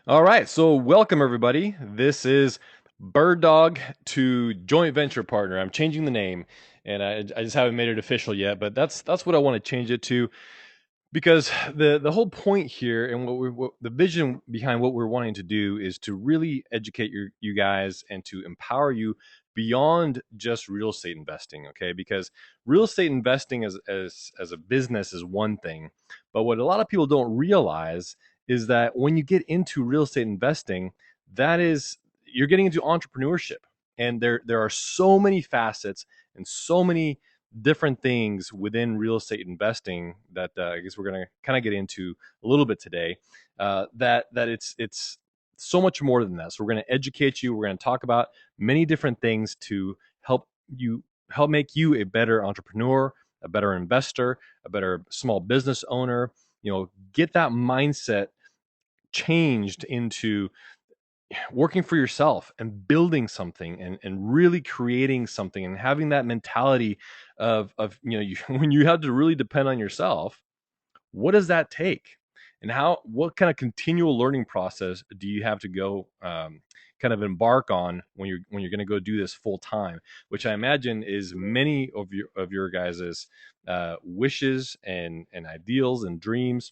All right, so welcome everybody. This is Bird Dog to Joint Venture Partner. I'm changing the name, and I just haven't made it official yet, but that's what I want to change it to because the whole point here and what the vision behind what we're wanting to do is to really educate you guys and to empower you beyond just real estate investing. Okay, because real estate investing as a business is one thing, but what a lot of people don't realize is that when you get into real estate investing, that is you're getting into entrepreneurship, and there are so many facets and so many different things within real estate investing that I guess we're going to kind of get into a little bit today. That it's so much more than that. So we're going to educate you. We're going to talk about many different things to help you help make you a better entrepreneur, a better investor, a better small business owner. Get that mindset changed into working for yourself and building something and really creating something and having that mentality of when you have to really depend on yourself, what does that take, and what kind of continual learning process do you have to go kind of embark on when you're going to go do this full time, which I imagine is many of your guys's wishes and ideals and dreams.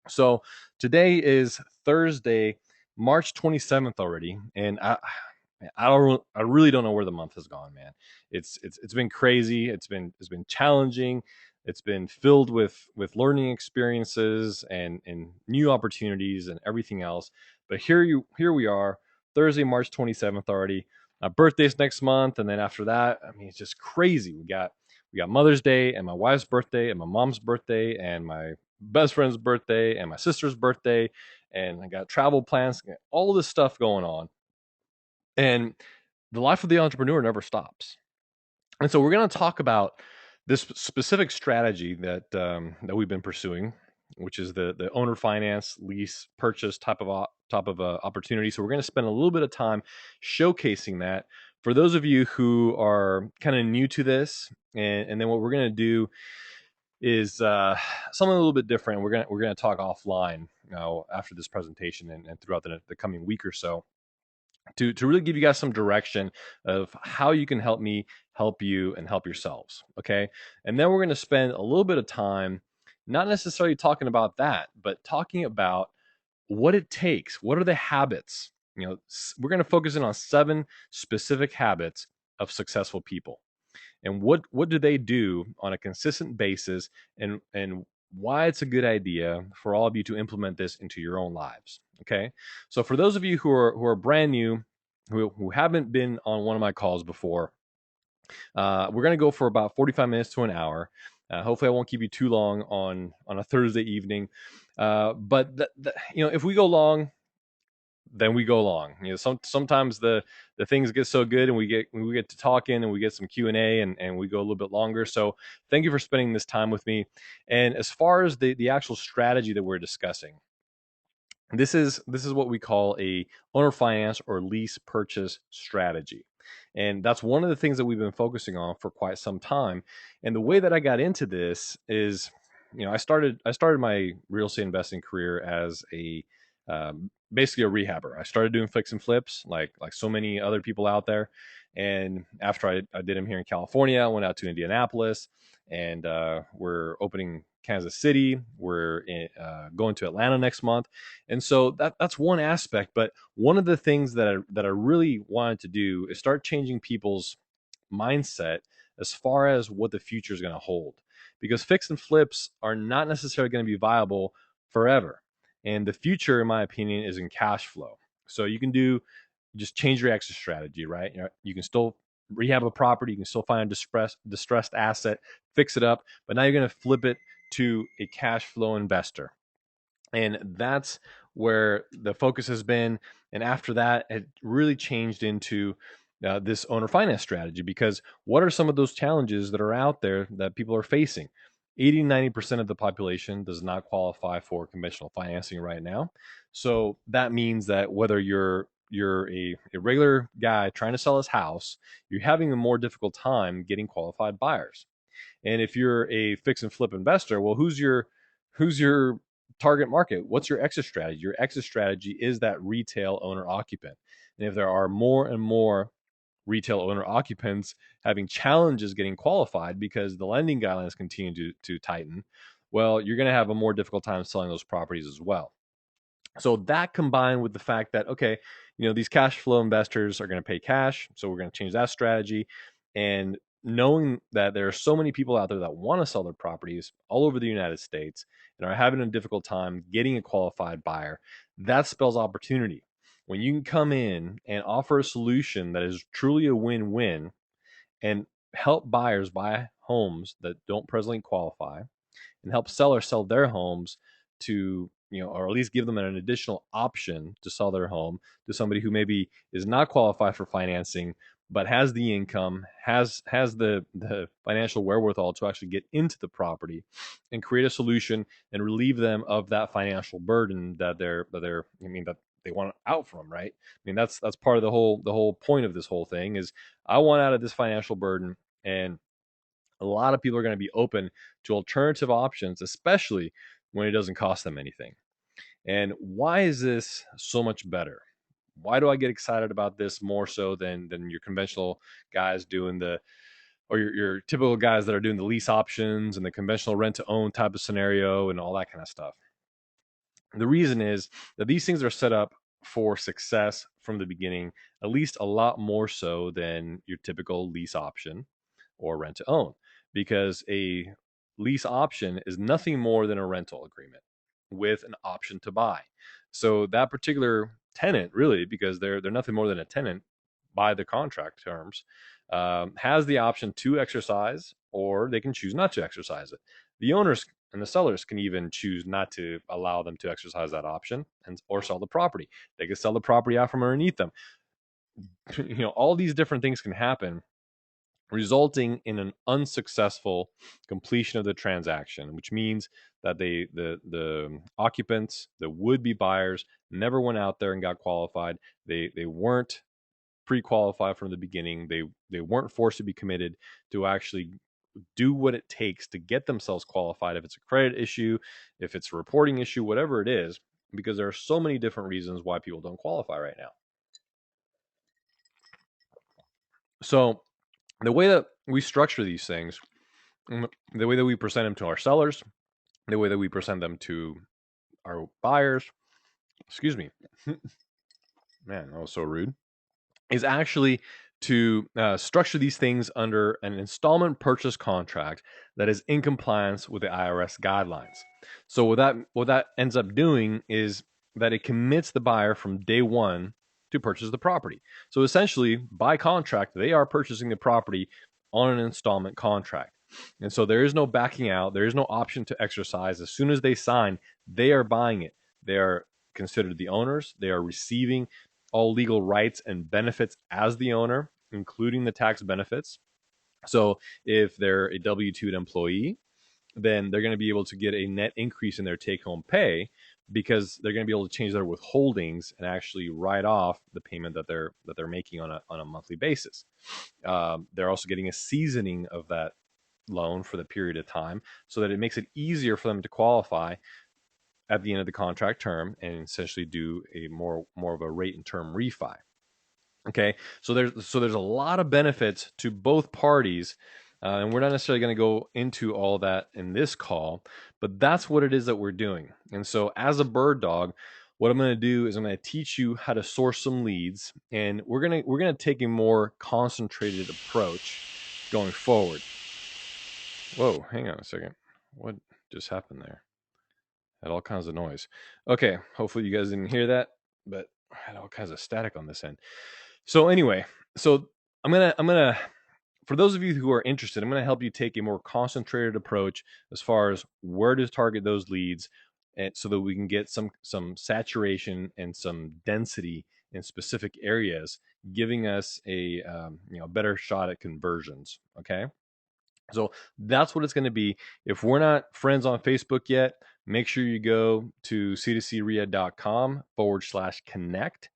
So today is Thursday, March 27th already, and I really don't know where the month has gone, man. It's been crazy. It's been challenging. It's been filled with learning experiences and new opportunities and everything else. But here we are, Thursday, March 27th already. My birthday's next month, and then after that, I mean, it's just crazy. We got Mother's Day and my wife's birthday and my mom's birthday and my best friend's birthday and my sister's birthday, and I got travel plans, all of this stuff going on. And the life of the entrepreneur never stops. And so we're going to talk about this specific strategy that we've been pursuing, which is the owner finance lease purchase type of opportunity. So we're going to spend a little bit of time showcasing that for those of you who are kind of new to this, and then what we're going to do is something a little bit different. We're gonna talk offline after this presentation and throughout the coming week or so to really give you guys some direction of how you can help me help you and help yourselves. Okay, and then we're going to spend a little bit of time not necessarily talking about that, but talking about what it takes. What are the habits? We're going to focus in on 7 specific habits of successful people, and what do they do on a consistent basis, and why it's a good idea for all of you to implement this into your own lives. Okay, so for those of you who are brand new, who haven't been on one of my calls before, we're going to go for about 45 minutes to an hour. Hopefully I won't keep you too long on a Thursday evening, but if we go long, then we go long. Sometimes the things get so good, and we get to talking, and we get some Q&A, and we go a little bit longer. So thank you for spending this time with me. And as far as the actual strategy that we're discussing, this is what we call a owner finance or lease purchase strategy. And that's one of the things that we've been focusing on for quite some time. And the way that I got into this is, I started my real estate investing career as a basically a rehabber. I started doing fix and flips like so many other people out there. And after I did them here in California, I went out to Indianapolis, and we're opening Kansas City. We're going to Atlanta next month, and so that's one aspect. But one of the things that I really wanted to do is start changing people's mindset as far as what the future is going to hold, because fix and flips are not necessarily going to be viable forever, and the future, in my opinion, is in cash flow. So you can just change your exit strategy, right? You can still rehab a property, you can still find a distressed asset, fix it up, but now you're going to flip it to a cash flow investor. And that's where the focus has been. And after that, it really changed into this owner finance strategy, because what are some of those challenges that are out there that people are facing? 80-90% of the population does not qualify for conventional financing right now. So that means that whether you're a regular guy trying to sell his house, you're having a more difficult time getting qualified buyers. And if you're a fix and flip investor, well, who's your target market. What's your exit strategy? Your exit strategy is that retail owner occupant. And if there are more and more retail owner occupants having challenges getting qualified because the lending guidelines continue to tighten, well, you're going to have a more difficult time selling those properties as well. So that combined with the fact that, okay, these cash flow investors are going to pay cash, so we're going to change that strategy. And knowing that there are so many people out there that want to sell their properties all over the United States and are having a difficult time getting a qualified buyer, that spells opportunity. When you can come in and offer a solution that is truly a win-win and help buyers buy homes that don't presently qualify, and help sellers sell their homes to, or at least give them an additional option to sell their home to somebody who maybe is not qualified for financing but has the income, has the financial wherewithal to actually get into the property and create a solution and relieve them of that financial burden that that they want out from, right? I mean, that's part of the whole point of this whole thing is I want out of this financial burden. And a lot of people are going to be open to alternative options, especially when it doesn't cost them anything. And why is this so much better? Why do I get excited about this more so than your conventional guys doing or your typical guys that are doing the lease options and the conventional rent to own type of scenario and all that kind of stuff? The reason is that these things are set up for success from the beginning, at least a lot more so than your typical lease option or rent to own, because a lease option is nothing more than a rental agreement with an option to buy. So that particular tenant, really, because they're nothing more than a tenant by the contract terms, has the option to exercise, or they can choose not to exercise it. The owners and the sellers can even choose not to allow them to exercise that option or sell the property. They can sell the property out from underneath them. All these different things can happen, resulting in an unsuccessful completion of the transaction, which means that the occupants, the would-be buyers, never went out there and got qualified. They weren't pre-qualified from the beginning. They weren't forced to be committed to actually do what it takes to get themselves qualified. If it's a credit issue, if it's a reporting issue, whatever it is, because there are so many different reasons why people don't qualify right now. So the way that we structure these things, the way that we present them to our sellers, the way that we present them to our buyers, excuse me, man, that was so rude, is actually to structure these things under an installment purchase contract that is in compliance with the IRS guidelines. So what that ends up doing is that it commits the buyer from day one to purchase the property. So essentially, by contract, they are purchasing the property on an installment contract. And so there is no backing out. There is no option to exercise. As soon as they sign, they are buying it. They are considered the owners. They are receiving all legal rights and benefits as the owner, including the tax benefits. So if they're a W-2 employee, then they're going to be able to get a net increase in their take-home pay because they're going to be able to change their withholdings and actually write off the payment that they're making on a monthly basis. They're also getting a seasoning of that loan for the period of time so that it makes it easier for them to qualify at the end of the contract term and essentially do a more of a rate and term refi. Okay, so there's a lot of benefits to both parties, and we're not necessarily going to go into all that in this call, but that's what it is that we're doing. And so, as a bird dog, what I'm going to do is I'm going to teach you how to source some leads, and we're gonna take a more concentrated approach going forward. Whoa, hang on a second. What just happened there? Had all kinds of noise. Okay, hopefully you guys didn't hear that, but I had all kinds of static on this end. So anyway, so I'm gonna for those of you who are interested, I'm gonna help you take a more concentrated approach as far as where to target those leads, and so that we can get some saturation and some density in specific areas, giving us a better shot at conversions. Okay. So that's what it's going to be. If we're not friends on Facebook yet, make sure you go to c2crea.com/connect,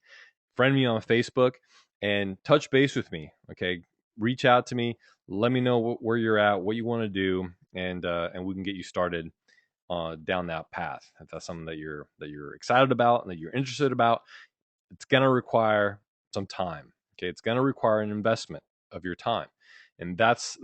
friend me on Facebook, and touch base with me. Okay. Reach out to me. Let me know where you're at, what you want to do, and we can get you started down that path. If that's something that you're excited about and that you're interested about, it's going to require some time. Okay, it's going to require an investment of your time, and that's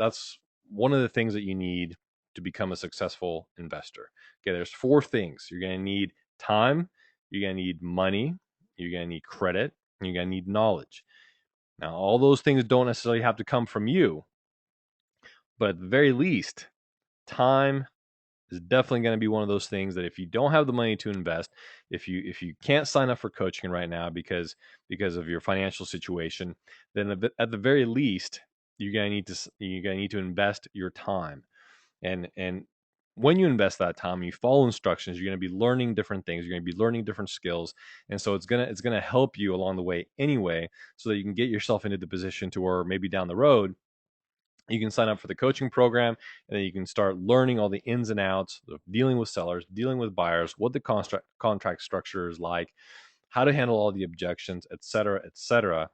one of the things that you need to become a successful investor. Okay, there's four things you're going to need: time, you're going to need money, you're going to need credit, and you're going to need knowledge. Now, all those things don't necessarily have to come from you, but at the very least, time is definitely going to be one of those things that if you don't have the money to invest, if you can't sign up for coaching right now because of your financial situation, then at the very least you're going to need to invest your time. And when you invest that time, you follow instructions, you're going to be learning different things, you're going to be learning different skills, and so it's going to help you along the way anyway, so that you can get yourself into the position to where maybe down the road you can sign up for the coaching program, and then you can start learning all the ins and outs of dealing with sellers, dealing with buyers, what the contract structure is like, how to handle all the objections, et cetera, et cetera.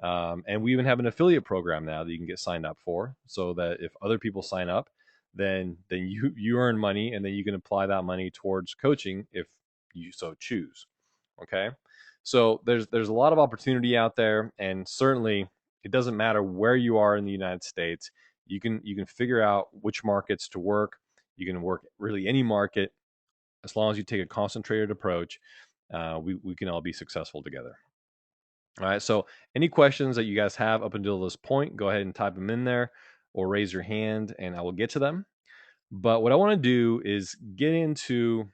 And we even have an affiliate program now that you can get signed up for, so that if other people sign up, then you earn money, and then you can apply that money towards coaching if you so choose. Okay, so there's a lot of opportunity out there, and certainly it doesn't matter where you are in the United States. You can figure out which markets to work. You can work really any market as long as you take a concentrated approach. We can all be successful together. All right. So any questions that you guys have up until this point, go ahead and type them in there or raise your hand, and I will get to them. But what I want to do is get into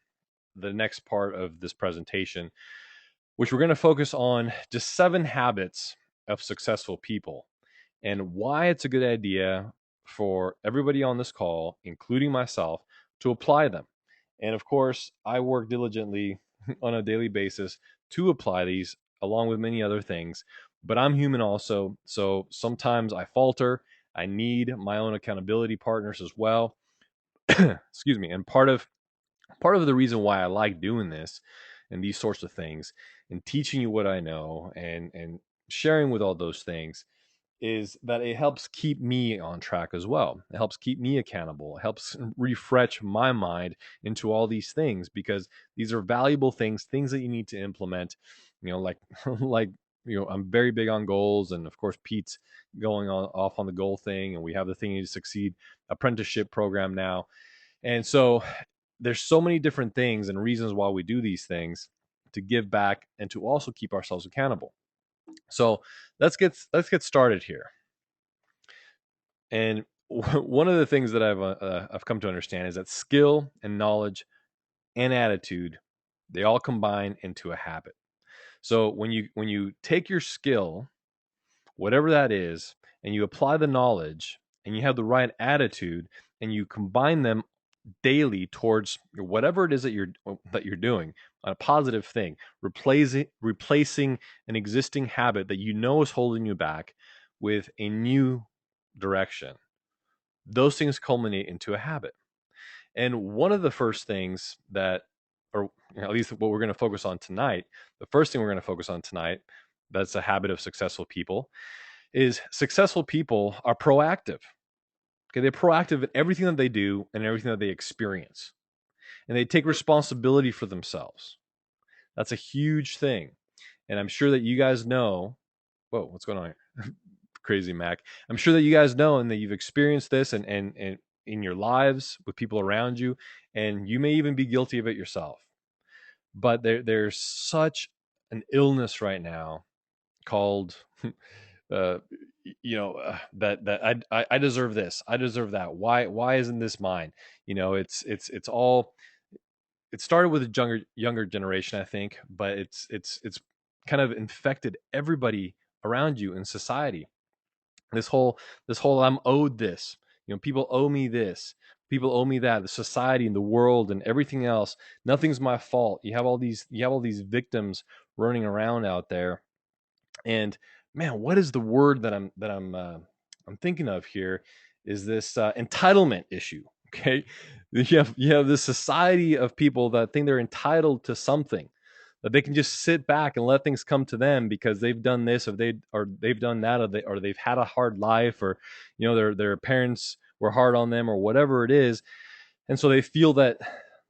the next part of this presentation, which we're going to focus on just 7 habits of successful people and why it's a good idea for everybody on this call, including myself, to apply them. And of course, I work diligently on a daily basis to apply these along with many other things, but I'm human also. So sometimes I falter. I need my own accountability partners as well. Excuse me. And part of the reason why I like doing this and these sorts of things and teaching you what I know and sharing with all those things is that it helps keep me on track as well. It helps keep me accountable. It helps refresh my mind into all these things, because these are valuable things that you need to implement. Like like I'm very big on goals, and of course Pete's going on off on the goal thing, and we have the Thing to Succeed apprenticeship program now. And so there's so many different things and reasons why we do these things, to give back and to also keep ourselves accountable. So let's get started here. And one of the things that I've come to understand is that skill and knowledge and attitude, they all combine into a habit. So when you take your skill, whatever that is, and you apply the knowledge, and you have the right attitude, and you combine them daily towards whatever it is that you're doing, a positive thing, replacing an existing habit that you know is holding you back with a new direction, those things culminate into a habit. And one of the first things that, or at least what we're going to focus on tonight, the first thing we're going to focus on tonight, that's a habit of successful people, is successful people are proactive. Okay, they're proactive in everything that they do and everything that they experience, and they take responsibility for themselves. That's a huge thing, and I'm sure that you guys know. Whoa, what's going on here? Crazy Mac. I'm sure that you guys know and that you've experienced this and in your lives with people around you, and you may even be guilty of it yourself. But there's such an illness right now called uh, that I deserve this, I deserve that. Why isn't this mine? It's all, it started with a younger generation, I think, but it's kind of infected everybody around you in society. This whole I'm owed this. People owe me this. People owe me that. The society and the world and everything else. Nothing's my fault. You have all these victims running around out there. And man, what is the word that I'm thinking of here? Is this entitlement issue? Okay, you have this society of people that think they're entitled to something, that they can just sit back and let things come to them because they've done this, or they've done that, or they've had a hard life, or their parents were hard on them, or whatever it is, and so they feel that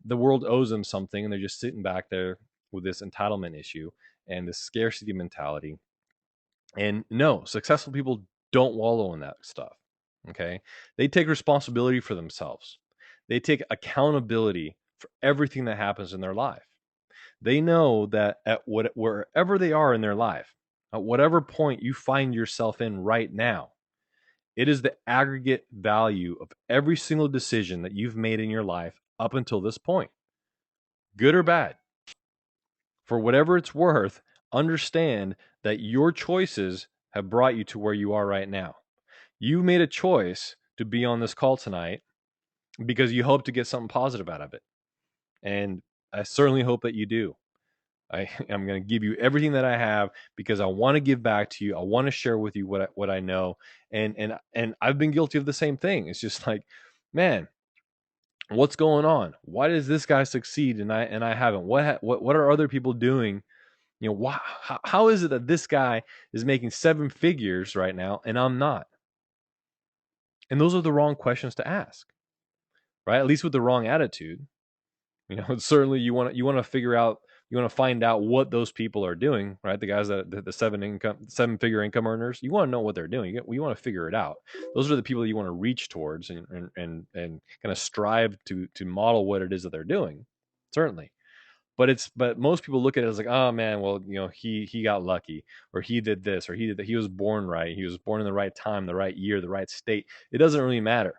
the world owes them something, and they're just sitting back there with this entitlement issue and this scarcity mentality. And no, successful people don't wallow in that stuff. Okay. They take responsibility for themselves, they take accountability for everything that happens in their life. They know that wherever they are in their life, at whatever point you find yourself in right now, it is the aggregate value of every single decision that you've made in your life up until this point, good or bad. For whatever it's worth, understand that your choices have brought you to where you are right now. You made a choice to be on this call tonight because you hope to get something positive out of it. And I certainly hope that you do. I'm going to give you everything that I have because I want to give back to you. I want to share with you what I know. And I've been guilty of the same thing. It's just like, man, what's going on? Why does this guy succeed and I haven't? What are other people doing? You know, how is it that this guy is making 7 figures right now and I'm not? And those are the wrong questions to ask, right? At least with the wrong attitude. You know, certainly you want to figure out, you want to find out what those people are doing, right? The guys that the 7-figure income earners, you want to know what they're doing. You want to figure it out. Those are the people that you want to reach towards and kind of strive to model what it is that they're doing. Certainly. But most people look at it as like, oh man, well, you know, he got lucky, or he did this, or he did that. He was born right. He was born in the right time, the right year, the right state. It doesn't really matter.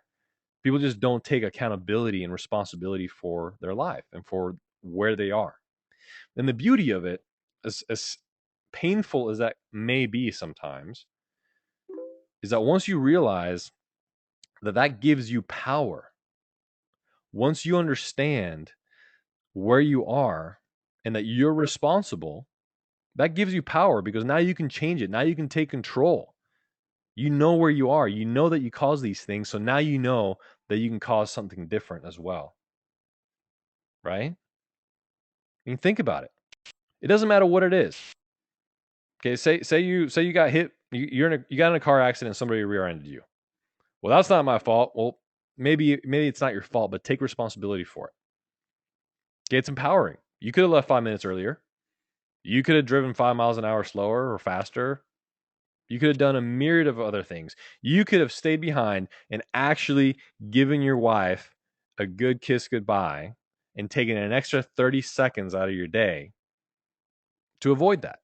People just don't take accountability and responsibility for their life and for where they are. And the beauty of it, as painful as that may be sometimes, is that once you realize that that gives you power, once you understand where you are and that you're responsible, that gives you power because now you can change it. Now you can take control. You know where you are. You know that you cause these things. So now you know that you can cause something different as well. Right? I mean, think about it. It doesn't matter what it is. Okay, say you got hit. You got in a car accident. Somebody rear-ended you. Well, that's not my fault. Well, maybe it's not your fault, but take responsibility for it. Okay, it's empowering. You could have left 5 minutes earlier. You could have driven 5 miles an hour slower or faster. You could have done a myriad of other things. You could have stayed behind and actually given your wife a good kiss goodbye and taken an extra 30 seconds out of your day to avoid that.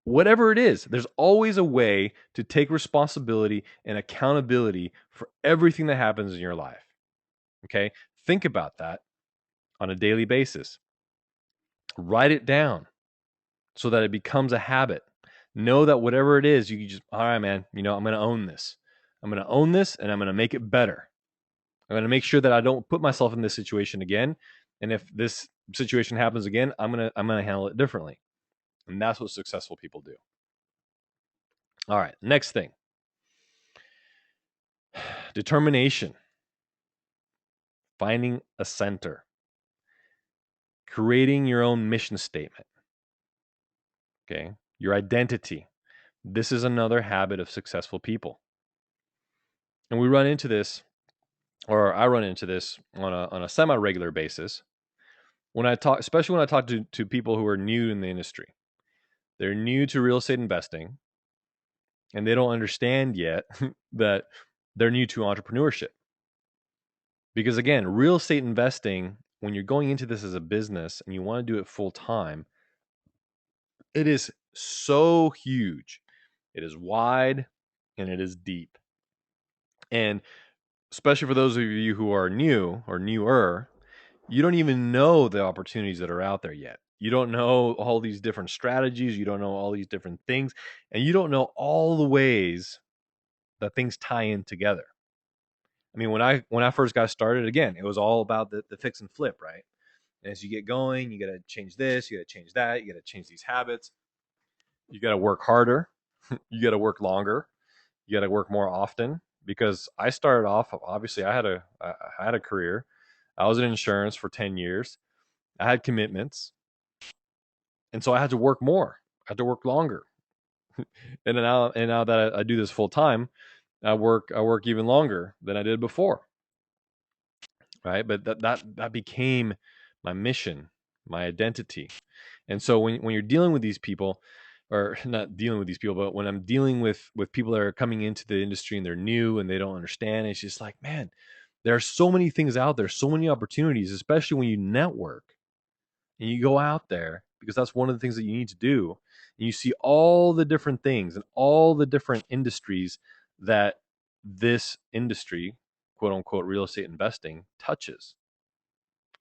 Whatever it is, there's always a way to take responsibility and accountability for everything that happens in your life. Okay? Think about that on a daily basis. Write it down so that it becomes a habit. Know that whatever it is, you just, all right, man, you know, I'm going to own this. I'm going to own this and I'm going to make it better. I'm going to make sure that I don't put myself in this situation again. And if this situation happens again, I'm going to handle it differently. And that's what successful people do. All right, next thing. Determination. Finding a center. Creating your own mission statement. Okay? Your identity. This is another habit of successful people. And we run into this, or I run into this on a semi-regular basis when I talk, especially when I talk to people who are new in the industry. They're new to real estate investing and they don't understand yet that they're new to entrepreneurship. Because again, real estate investing, when you're going into this as a business and you want to do it full time, it is so huge. It is wide and it is deep. And especially for those of you who are new or newer, you don't even know the opportunities that are out there yet. You don't know all these different strategies. You don't know all these different things. And you don't know all the ways that things tie in together. I mean, when I first got started, again, it was all about the fix and flip, right? And as you get going, you got to change this, you got to change that, you got to change these habits. You got to work harder. You got to work longer. You got to work more often. Because I started off, obviously, I had a career. I was in insurance for 10 years. I had commitments. And so I had to work more. I had to work longer. And now that I do this full time, I work even longer than I did before. Right? But that became my mission, my identity. And so when you're dealing with these people, or not dealing with these people, but when I'm dealing with people that are coming into the industry and they're new and they don't understand, it's just like, man, there are so many things out there, so many opportunities, especially when you network and you go out there, because that's one of the things that you need to do. And you see all the different things and all the different industries that this industry, quote unquote, real estate investing touches.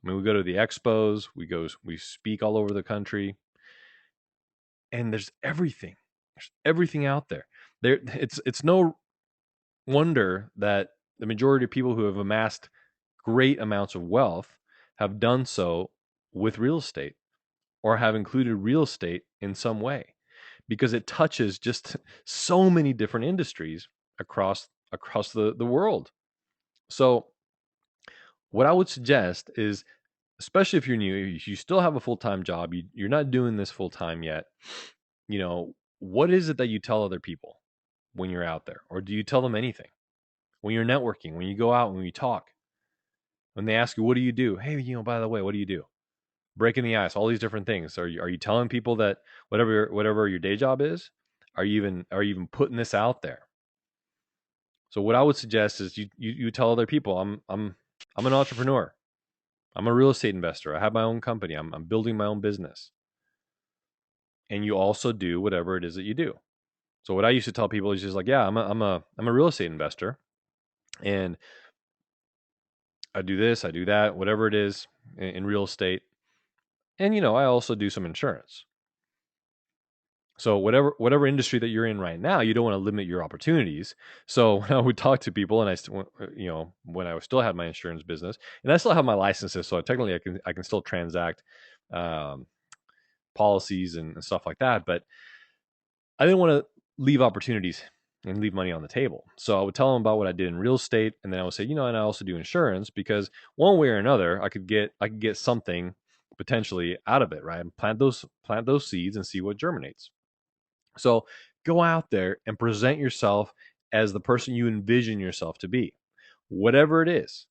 I mean, we go to the expos, we speak all over the country, and there's everything. There's everything out there. It's no wonder that the majority of people who have amassed great amounts of wealth have done so with real estate or have included real estate in some way, because it touches just so many different industries across the world. So what I would suggest is, especially if you're new, you still have a full-time job, you're not doing this full-time yet, what is it that you tell other people when you're out there? Or do you tell them anything? When you're networking, when you go out, when you talk, when they ask you, what do you do? Hey, by the way, what do you do? Breaking the ice, all these different things. Are you telling people that whatever your day job is? Are you even putting this out there? So what I would suggest is you tell other people, I'm an entrepreneur. I'm a real estate investor. I have my own company. I'm building my own business. And you also do whatever it is that you do. So what I used to tell people is just like, yeah, I'm a real estate investor, and I do this, I do that, whatever it is in real estate. And I also do some insurance. So whatever industry that you're in right now, you don't want to limit your opportunities. So when I would talk to people, and when I still had my insurance business, and I still have my licenses, so technically I can still transact um, policies and stuff like that. But I didn't want to leave opportunities and leave money on the table. So I would tell them about what I did in real estate, and then I would say, and I also do insurance, because one way or another, I could get something potentially out of it, right? And plant those seeds and see what germinates. So go out there and present yourself as the person you envision yourself to be, whatever it is.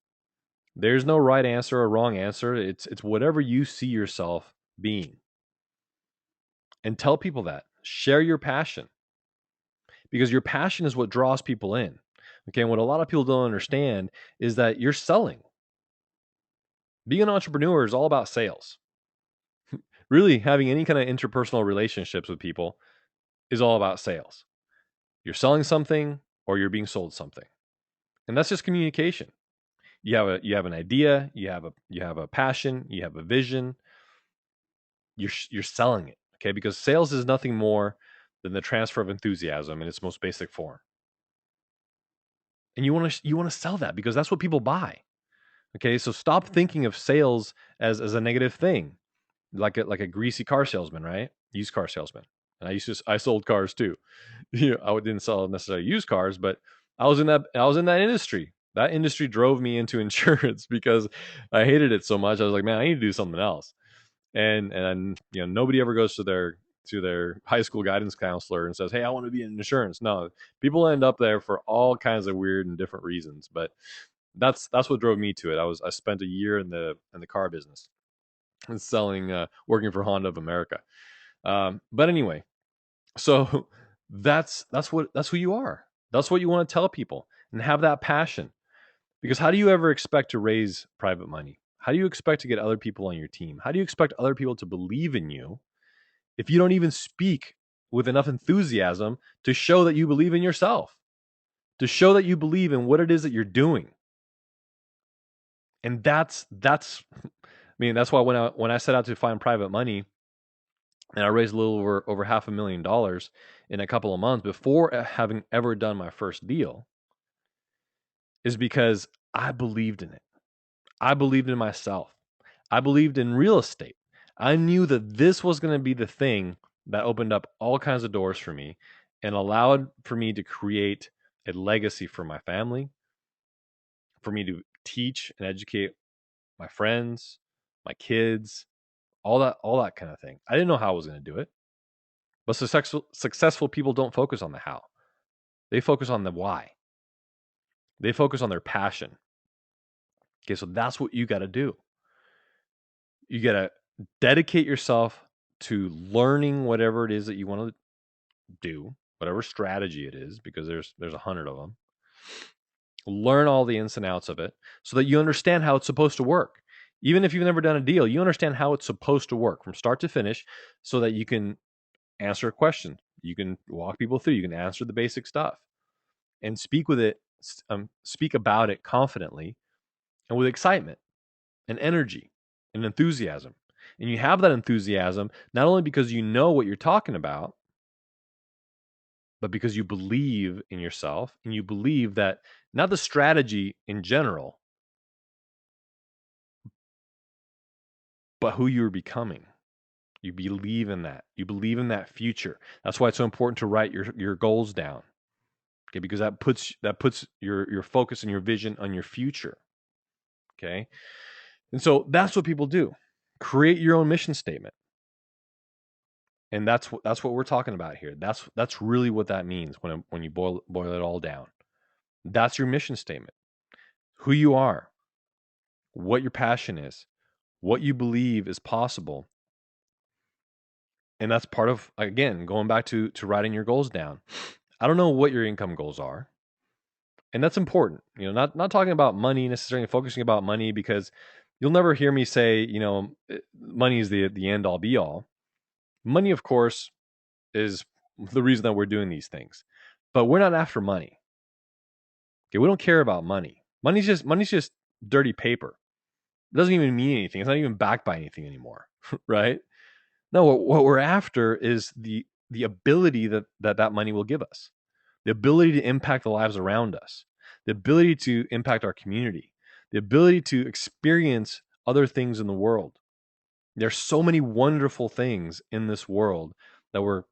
There's no right answer or wrong answer. It's whatever you see yourself being, and tell people that. Share your passion, because your passion is what draws people in. Okay, and what a lot of people don't understand is that you're selling. Being an entrepreneur is all about sales. Really, having any kind of interpersonal relationships with people is all about sales. You're selling something or you're being sold something. And that's just communication. You have an idea, you have a passion, you have a vision. You're selling it, okay? Because sales is nothing more than the transfer of enthusiasm in its most basic form. And you want to sell that, because that's what people buy. Okay, so stop thinking of sales as a negative thing, like a greasy car salesman, right? Used car salesman. And I sold cars too. I didn't sell necessarily used cars, but I was in that industry. That industry drove me into insurance because I hated it so much. I was like, man, I need to do something else. And nobody ever goes to their high school guidance counselor and says, hey, I want to be in insurance. No, people end up there for all kinds of weird and different reasons. But that's what drove me to it. I spent a year in the car business and selling, working for Honda of America. But anyway, so that's who you are. That's what you want to tell people, and have that passion. Because how do you ever expect to raise private money? How do you expect to get other people on your team? How do you expect other people to believe in you if you don't even speak with enough enthusiasm to show that you believe in yourself, to show that you believe in what it is that you're doing? And that's why when I set out to find private money, and I raised a little over $500,000 in a couple of months before having ever done my first deal, is because I believed in it. I believed in myself. I believed in real estate. I knew that this was going to be the thing that opened up all kinds of doors for me and allowed for me to create a legacy for my family, for me to teach and educate my friends, my kids, all that kind of thing. I didn't know how I was going to do it, but successful people don't focus on the how. They focus on the why. They focus on their passion. Okay, so that's what you got to do. you got to dedicate yourself to learning whatever it is that you want to do, whatever strategy it is, because there's 100 of them. Learn all the ins and outs of it so that you understand how it's supposed to work. Even if you've never done a deal, you understand how it's supposed to work from start to finish so that you can answer a question. You can walk people through, you can answer the basic stuff and speak about it confidently and with excitement and energy and enthusiasm. And you have that enthusiasm not only because you know what you're talking about, but because you believe in yourself and you believe that not the strategy in general, but who you're becoming. You believe in that. You believe in that future. That's why it's so important to write your goals down. Okay, because that puts your focus and your vision on your future. Okay. And so that's what people do. Create your own mission statement. And that's what we're talking about here. That's really what that means when you boil it all down. That's your mission statement. Who you are, what your passion is, what you believe is possible. And that's part of, again, going back to writing your goals down. I don't know what your income goals are. And that's important. Not talking about money necessarily, focusing about money, because you'll never hear me say, money is the end all be all. Money, of course, is the reason that we're doing these things. But we're not after money. Okay, we don't care about money. Money's just dirty paper. It doesn't even mean anything. It's not even backed by anything anymore, right? No, what we're after is the ability that money will give us, the ability to impact the lives around us, the ability to impact our community, the ability to experience other things in the world. There's so many wonderful things in this world that were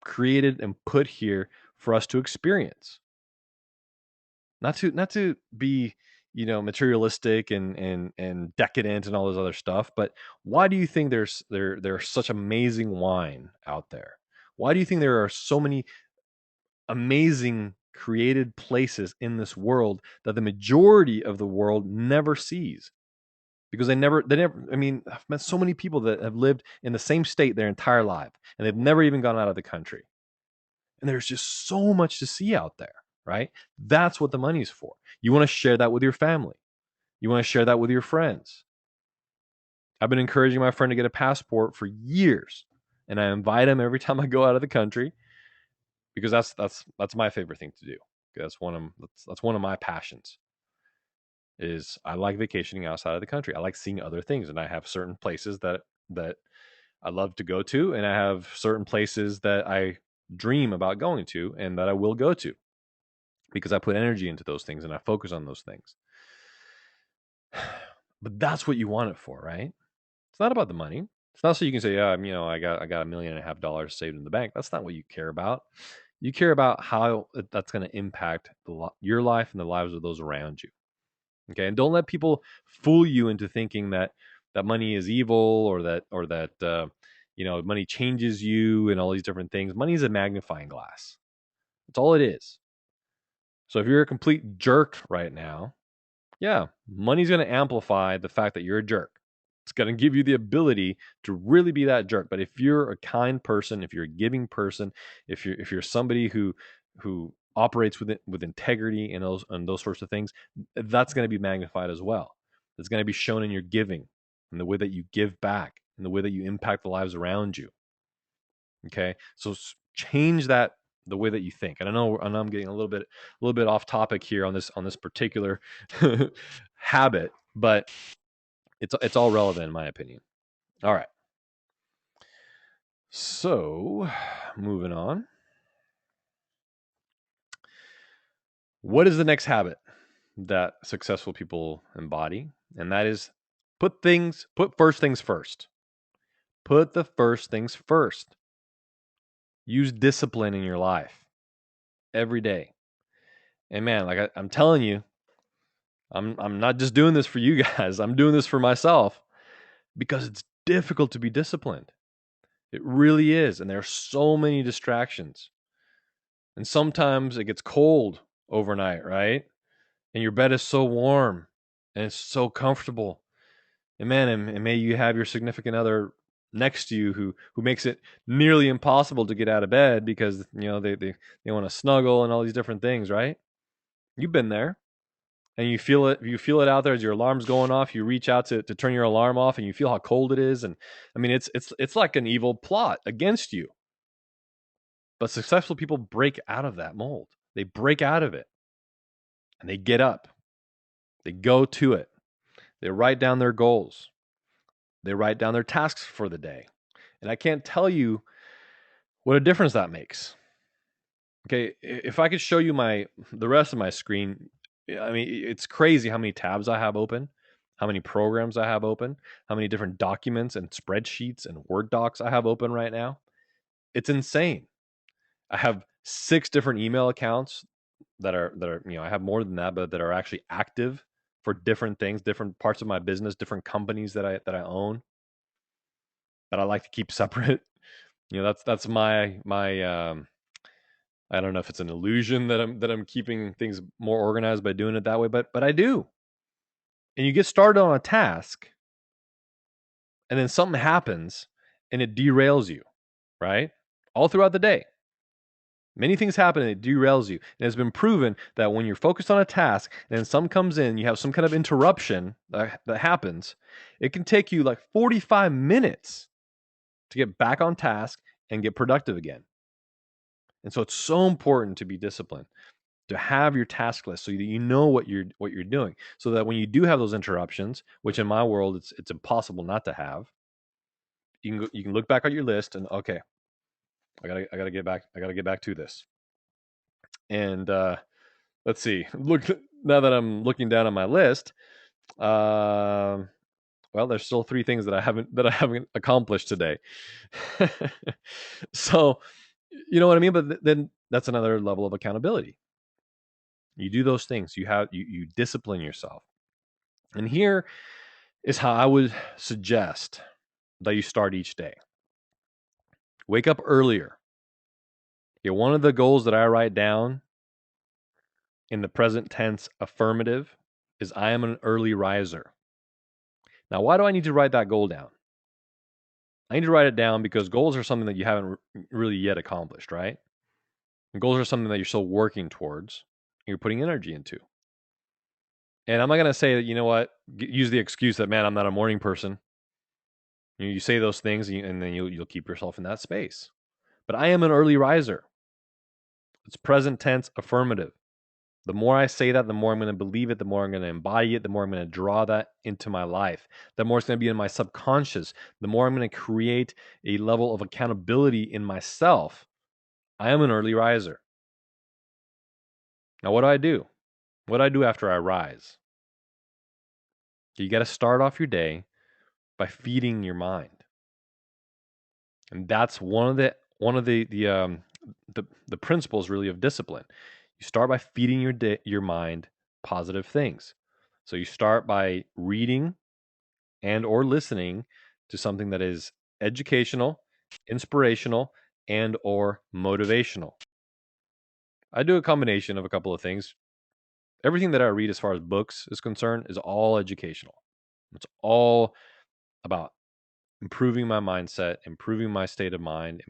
created and put here for us to experience. Not to be, materialistic and decadent and all this other stuff, but why do you think there's such amazing wine out there? Why do you think there are so many amazing created places in this world that the majority of the world never sees? Because they never, I mean, I've met so many people that have lived in the same state their entire life and they've never even gone out of the country. And there's just so much to see out there, right? That's what the money's for. You want to share that with your family. You want to share that with your friends. I've been encouraging my friend to get a passport for years, and I invite him every time I go out of the country because that's my favorite thing to do. That's one of my passions. Is I like vacationing outside of the country. I like seeing other things, and I have certain places that I love to go to, and I have certain places that I dream about going to and that I will go to because I put energy into those things and I focus on those things. But that's what you want it for, right? It's not about the money. It's not so you can say, yeah, I got $1.5 million saved in the bank. That's not what you care about. You care about how that's going to impact your life and the lives of those around you. Okay, and don't let people fool you into thinking that money is evil or that money changes you and all these different things. Money is a magnifying glass. That's all it is. So if you're a complete jerk right now, yeah, money's going to amplify the fact that you're a jerk. It's going to give you the ability to really be that jerk. But if you're a kind person, if you're a giving person, if you're somebody who operates with integrity and those sorts of things, that's going to be magnified as well. It's going to be shown in your giving, in the way that you give back, in the way that you impact the lives around you. Okay, so change the way that you think. And I know I'm getting a little bit off topic here on this particular habit, but it's all relevant in my opinion. All right. So, moving on. What is the next habit that successful people embody? And that is put first things first. Put the first things first. Use discipline in your life every day. And man, like I'm telling you, I'm not just doing this for you guys. I'm doing this for myself because it's difficult to be disciplined. It really is. And there are so many distractions. And sometimes it gets cold overnight, right? And your bed is so warm and it's so comfortable. And man, and may you have your significant other next to you who makes it nearly impossible to get out of bed because they want to snuggle and all these different things, right? You've been there. And you feel it out there as your alarm's going off. You reach out to turn your alarm off and you feel how cold it is. And I mean it's like an evil plot against you. But successful people break out of that mold. They break out of it and they get up. They go to it. They write down their goals. They write down their tasks for the day. And I can't tell you what a difference that makes. Okay, if I could show you the rest of my screen, I mean, it's crazy how many tabs I have open, how many programs I have open, how many different documents and spreadsheets and Word docs I have open right now. It's insane. I have 6 different email accounts that are I have more than that, but that are actually active for different things, different parts of my business, different companies that I own that I like to keep separate. That's my I don't know if it's an illusion that I'm keeping things more organized by doing it that way, but I do. And you get started on a task, and then something happens, and it derails you, right? All throughout the day, many things happen, and it derails you. And it's been proven that when you're focused on a task, and then some comes in, you have some kind of interruption that happens, it can take you like 45 minutes to get back on task and get productive again. And so it's so important to be disciplined, to have your task list so that you know what you're doing, so that when you do have those interruptions, which in my world it's impossible not to have, you can look back at your list and okay, I gotta get back to this. And let's see, look, now that I'm looking down on my list, well, there's still 3 things that I haven't accomplished today. So you know what I mean, but then that's another level of accountability. You do those things. You discipline yourself. And here is how I would suggest that you start each day. Wake up earlier. Yeah, one of the goals that I write down in the present tense affirmative is I am an early riser. Now, why do I need to write that goal down? I need to write it down because goals are something that you haven't really yet accomplished, right? And goals are something that you're still working towards, and you're putting energy into. And I'm not going to say that, you know what, use the excuse that, man, I'm not a morning person. You say those things and then you'll keep yourself in that space. But I am an early riser. It's present tense affirmative. The more I say that, the more I'm going to believe it, the more I'm going to embody it, the more I'm going to draw that into my life, the more it's going to be in my subconscious, the more I'm going to create a level of accountability in myself. I am an early riser. Now, what do I do? What do I do after I rise? You got to start off your day by feeding your mind. And that's one of the principles really of discipline. You start by feeding your mind positive things. So you start by reading and or listening to something that is educational, inspirational, and or motivational. I do a combination of a couple of things. Everything that I read as far as books is concerned is all educational. It's all about improving my mindset, improving my state of mind,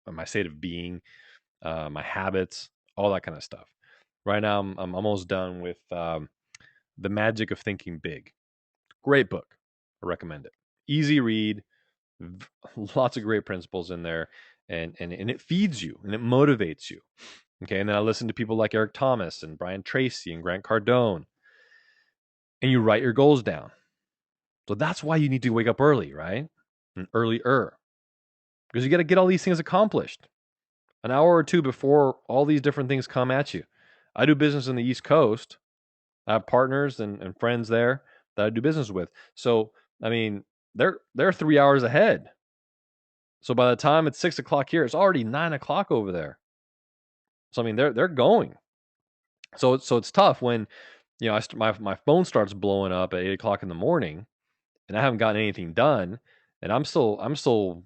my state of being, my habits, all that kind of stuff. Right now, I'm almost done with The Magic of Thinking Big. Great book. I recommend it. Easy read, lots of great principles in there, and it feeds you and it motivates you. Okay, and then I listen to people like Eric Thomas and Brian Tracy and Grant Cardone, and you write your goals down. So that's why you need to wake up early, right? And earlier, because you got to get all these things accomplished an hour or two before all these different things come at you. I do business in the East Coast. I have partners and friends there that I do business with. So, I mean, they're 3 hours ahead. So by the time it's 6 o'clock here, it's already 9 o'clock over there. So I mean, they're going. So it's tough when my phone starts blowing up at 8 o'clock in the morning, and I haven't gotten anything done, and I'm still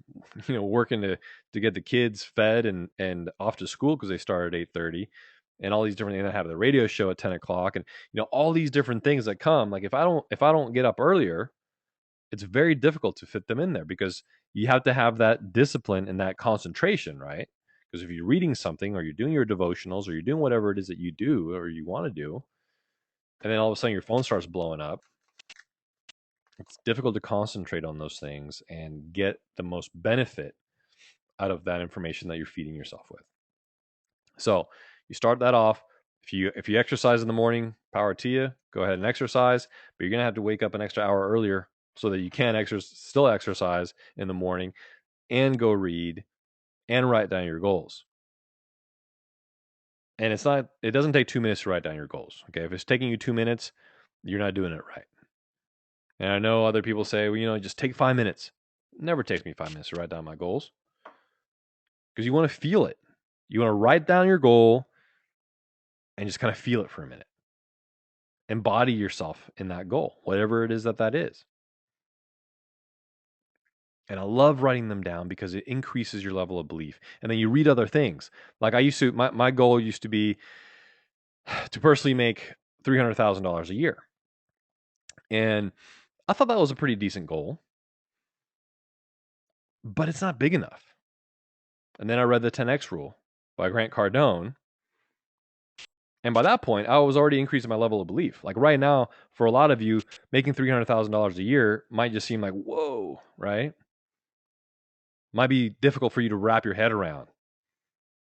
working to get the kids fed and off to school because they start at 8:30, and all these different things. I have the radio show at 10 o'clock, and all these different things that come. Like if I don't get up earlier, it's very difficult to fit them in there because you have to have that discipline and that concentration, right? Because if you're reading something or you're doing your devotionals or you're doing whatever it is that you do or you want to do, and then all of a sudden your phone starts blowing up, it's difficult to concentrate on those things and get the most benefit out of that information that you're feeding yourself with. So you start that off. If you exercise in the morning, power to you. Go ahead and exercise, but you're gonna have to wake up an extra hour earlier so that you can still exercise in the morning and go read and write down your goals. And it doesn't take 2 minutes to write down your goals. Okay, if it's taking you 2 minutes, you're not doing it right. And I know other people say, well, just take 5 minutes. It never takes me 5 minutes to write down my goals because you want to feel it. You want to write down your goal and just kind of feel it for a minute. Embody yourself in that goal, whatever it is that is. And I love writing them down because it increases your level of belief. And then you read other things. Like my goal used to be to personally make $300,000 a year. And I thought that was a pretty decent goal, but it's not big enough. And then I read the 10X rule by Grant Cardone. And by that point, I was already increasing my level of belief. Like right now, for a lot of you, making $300,000 a year might just seem like, whoa, right? Might be difficult for you to wrap your head around.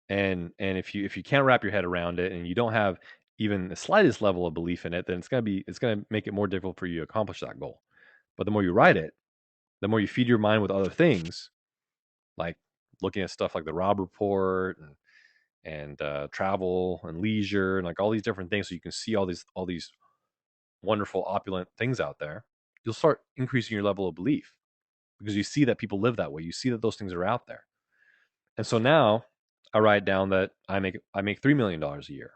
And if you can't wrap your head around it and you don't have even the slightest level of belief in it, then it's gonna make it more difficult for you to accomplish that goal. But the more you write it, the more you feed your mind with other things, like looking at stuff like the Robb Report and travel and leisure and like all these different things, so you can see all these wonderful opulent things out there. You'll start increasing your level of belief because you see that people live that way. You see that those things are out there. And so now I write down that I make $3 million a year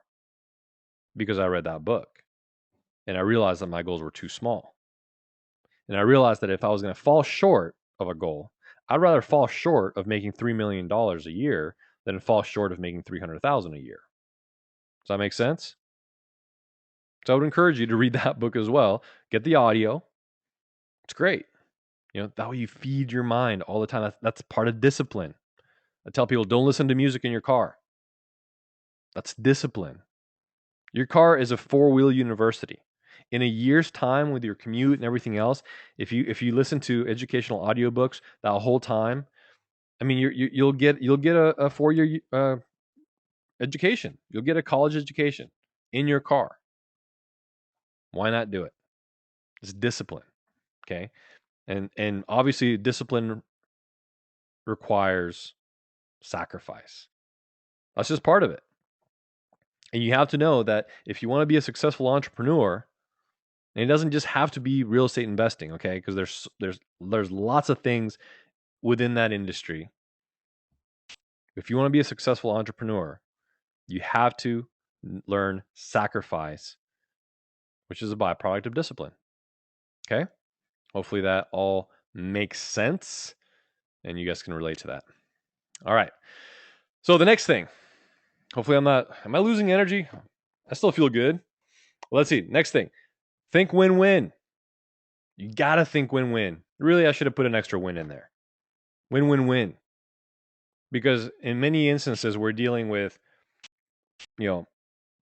because I read that book. And I realized that my goals were too small. And I realized that if I was going to fall short of a goal, I'd rather fall short of making $3 million a year than fall short of making 300,000 a year. Does that make sense? So I would encourage you to read that book as well. Get the audio. It's great. That way you feed your mind all the time. That's part of discipline. I tell people, don't listen to music in your car. That's discipline. Your car is a four-wheel university. In a year's time with your commute and everything else, if you listen to educational audiobooks that whole time, I mean, you'll get a 4-year education. You'll get a college education in your car. Why not do it? It's discipline, okay? And obviously, discipline requires sacrifice. That's just part of it. And you have to know that if you want to be a successful entrepreneur, and it doesn't just have to be real estate investing, okay? Because there's lots of things within that industry. If you want to be a successful entrepreneur, you have to learn sacrifice, which is a byproduct of discipline. Okay? Hopefully that all makes sense and you guys can relate to that. All right. So the next thing, hopefully am I losing energy? I still feel good. Well, let's see. Next thing, think win-win. You got to think win-win. Really, I should have put an extra win in there. Win-win-win. Because in many instances, we're dealing with,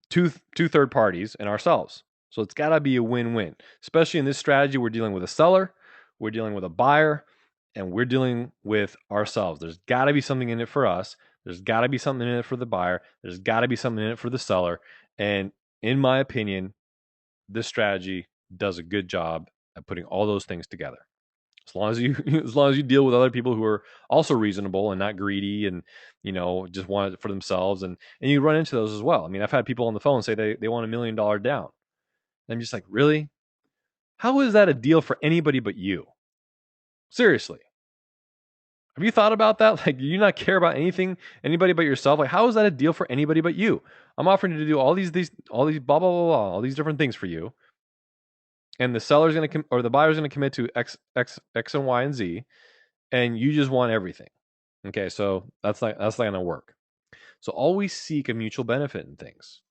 two third parties and ourselves. So it's got to be a win-win. Especially in this strategy, we're dealing with a seller, we're dealing with a buyer, and we're dealing with ourselves. There's got to be something in it for us. There's got to be something in it for the buyer. There's got to be something in it for the seller. And in my opinion, this strategy does a good job at putting all those things together. As long as you deal with other people who are also reasonable and not greedy and just want it for themselves, and you run into those as well. I mean, I've had people on the phone say they want $1 million down. And I'm just like, really? How is that a deal for anybody but you? Seriously. Have you thought about that? Like, do you not care about anybody but yourself? Like, how is that a deal for anybody but you? I'm offering to do all these blah blah blah blah, all these different things for you, and the seller's going to or the buyer's going to commit to X and Y and Z, and you just want everything. Okay, so that's not going to work. So always seek a mutual benefit in things.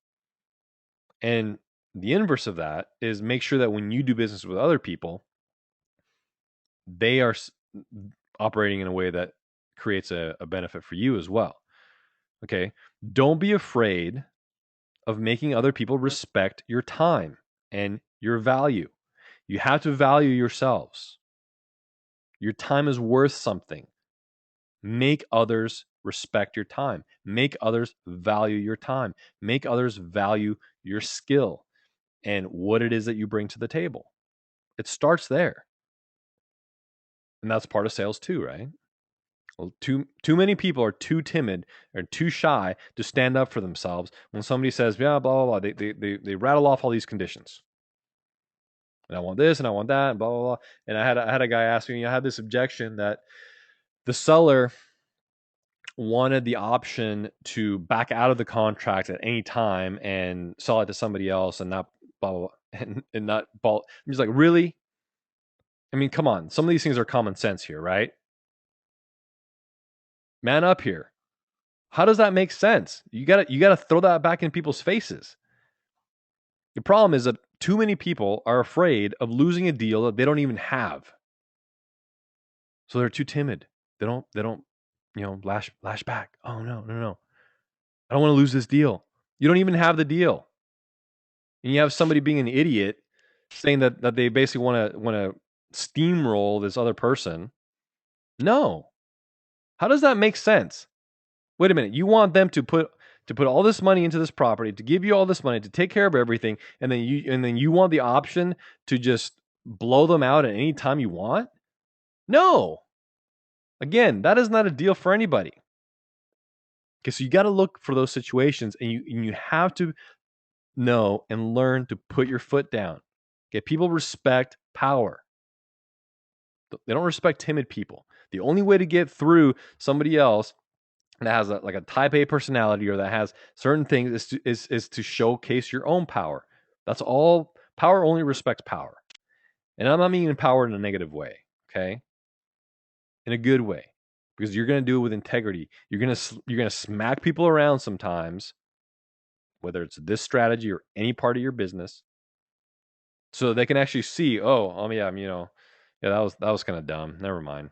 And the inverse of that is make sure that when you do business with other people, they are operating in a way that creates a benefit for you as well. Okay. Don't be afraid of making other people respect your time and your value. You have to value yourselves. Your time is worth something. Make others respect your time. Make others value your time. Make others value your skill and what it is that you bring to the table. It starts there. And that's part of sales too, right? Well, too many people are too timid or too shy to stand up for themselves when somebody says, yeah, blah, blah, blah. They rattle off all these conditions. And I want this and I want that and blah, blah, blah. And I had a guy ask me, I had this objection that the seller wanted the option to back out of the contract at any time and sell it to somebody else and not blah, blah, blah and not ball. I'm just like, really? I mean, come on. Some of these things are common sense here, right? Man up here. How does that make sense? You gotta throw that back in people's faces. The problem is that too many people are afraid of losing a deal that they don't even have. So they're too timid. They don't, lash back. Oh no. I don't want to lose this deal. You don't even have the deal. And you have somebody being an idiot saying that they basically want to steamroll this other person. No. How does that make sense? Wait a minute. You want them to put all this money into this property, to give you all this money, to take care of everything, and then you want the option to just blow them out at any time you want? No. Again, that is not a deal for anybody. Okay, so you got to look for those situations, and you have to know and learn to put your foot down. Okay, people respect power. They don't respect timid people. The only way to get through somebody else that has a type A personality or that has certain things is to showcase your own power. That's all. Power only respects power. And I'm not meaning power in a negative way, okay? In a good way. Because you're going to do it with integrity. You're going to smack people around sometimes, whether it's this strategy or any part of your business, so they can actually see, oh yeah, that was kind of dumb. Never mind.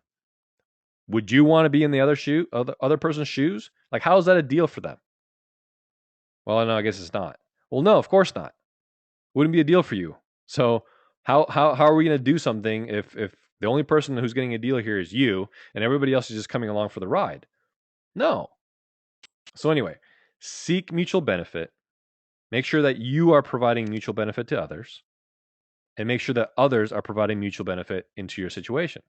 Would you want to be in the other person's shoes? Like, how is that a deal for them? Well, no, I guess it's not. Well, no, of course not. Wouldn't be a deal for you. So how are we going to do something if the only person who's getting a deal here is you and everybody else is just coming along for the ride? No. So anyway, seek mutual benefit. Make sure that you are providing mutual benefit to others, and make sure that others are providing mutual benefit into your situation,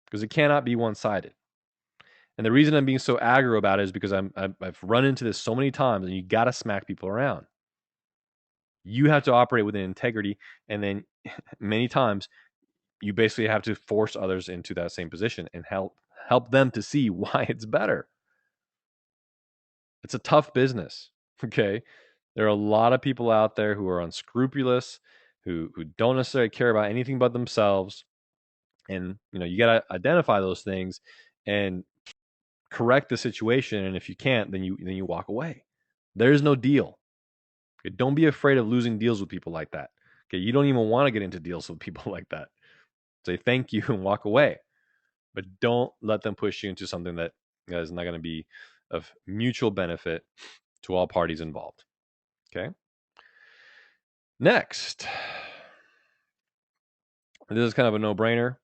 because it cannot be one-sided. And the reason I'm being so aggro about it is because I've run into this so many times, and you got to smack people around. You have to operate with integrity, and then many times you basically have to force others into that same position and help them to see why it's better. It's a tough business, okay? There are a lot of people out there who are unscrupulous, who don't necessarily care about anything but themselves. And you got to identify those things and correct the situation. And if you can't, then you walk away. There is no deal. Okay? Don't be afraid of losing deals with people like that. Okay, you don't even want to get into deals with people like that. Say thank you and walk away. But don't let them push you into something that is not going to be of mutual benefit to all parties involved. Okay. Next, this is kind of a no-brainer.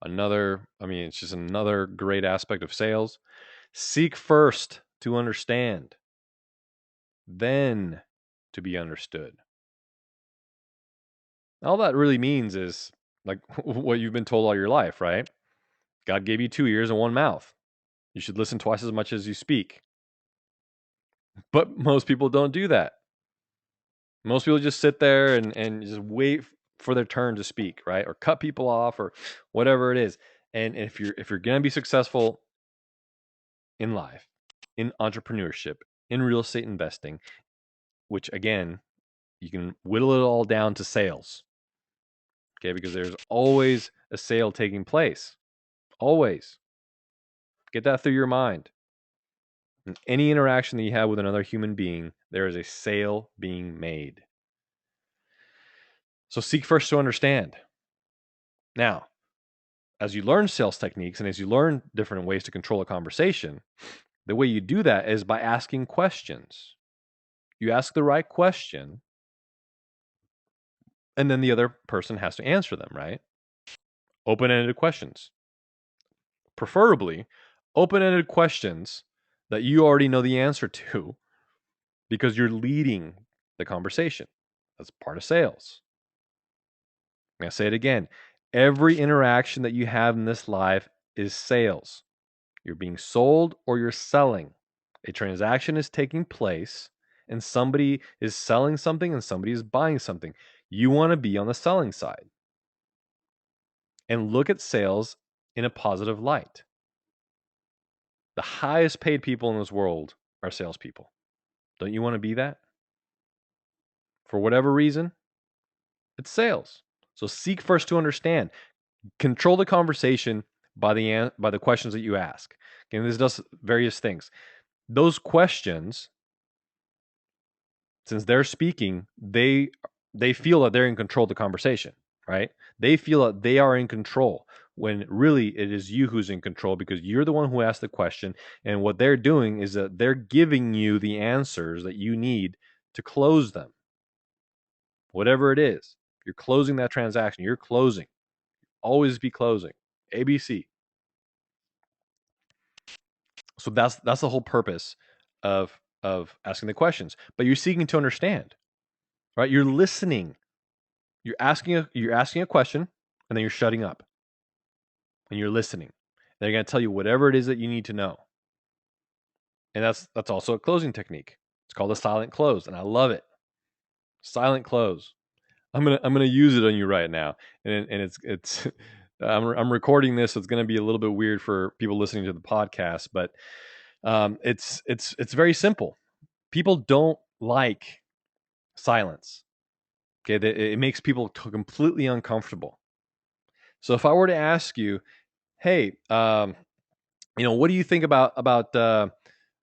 It's just another great aspect of sales. Seek first to understand, then to be understood. All that really means is like what you've been told all your life, right? God gave you 2 ears and 1 mouth. You should listen twice as much as you speak. But most people don't do that. Most people just sit there and just wait for their turn to speak, right? Or cut people off or whatever it is. And if you're going to be successful in life, in entrepreneurship, in real estate investing, which again, you can whittle it all down to sales. Okay, because there's always a sale taking place. Always. Get that through your mind. In any interaction that you have with another human being, there is a sale being made. So seek first to understand. Now, as you learn sales techniques and as you learn different ways to control a conversation, the way you do that is by asking questions. You ask the right question, and then the other person has to answer them, right? Open-ended questions. Preferably, open-ended questions that you already know the answer to because you're leading the conversation. That's part of sales. I'm going to say it again. Every interaction that you have in this life is sales. You're being sold or you're selling. A transaction is taking place and somebody is selling something and somebody is buying something. You want to be on the selling side and look at sales in a positive light. The highest paid people in this world are salespeople. Don't you want to be that? For whatever reason, it's sales. So seek first to understand. Control the conversation by the questions that you ask. And this does various things. Those questions, since they're speaking, they feel that they're in control of the conversation, right? They feel that they are in control when really it is you who's in control because you're the one who asked the question. And what they're doing is that they're giving you the answers that you need to close them. Whatever it is, you're closing that transaction. You're closing. Always be closing. ABC. So that's the whole purpose of asking the questions. But you're seeking to understand, right? You're listening. You're asking a question, and then you're shutting up, and you're listening. They're going to tell you whatever it is that you need to know, and that's also a closing technique. It's called a silent close, and I love it. Silent close. I'm gonna use it on you right now, and it's I'm recording this, so it's gonna be a little bit weird for people listening to the podcast, but it's very simple. People don't like silence. Okay, it makes people completely uncomfortable. So if I were to ask you, hey, what do you think about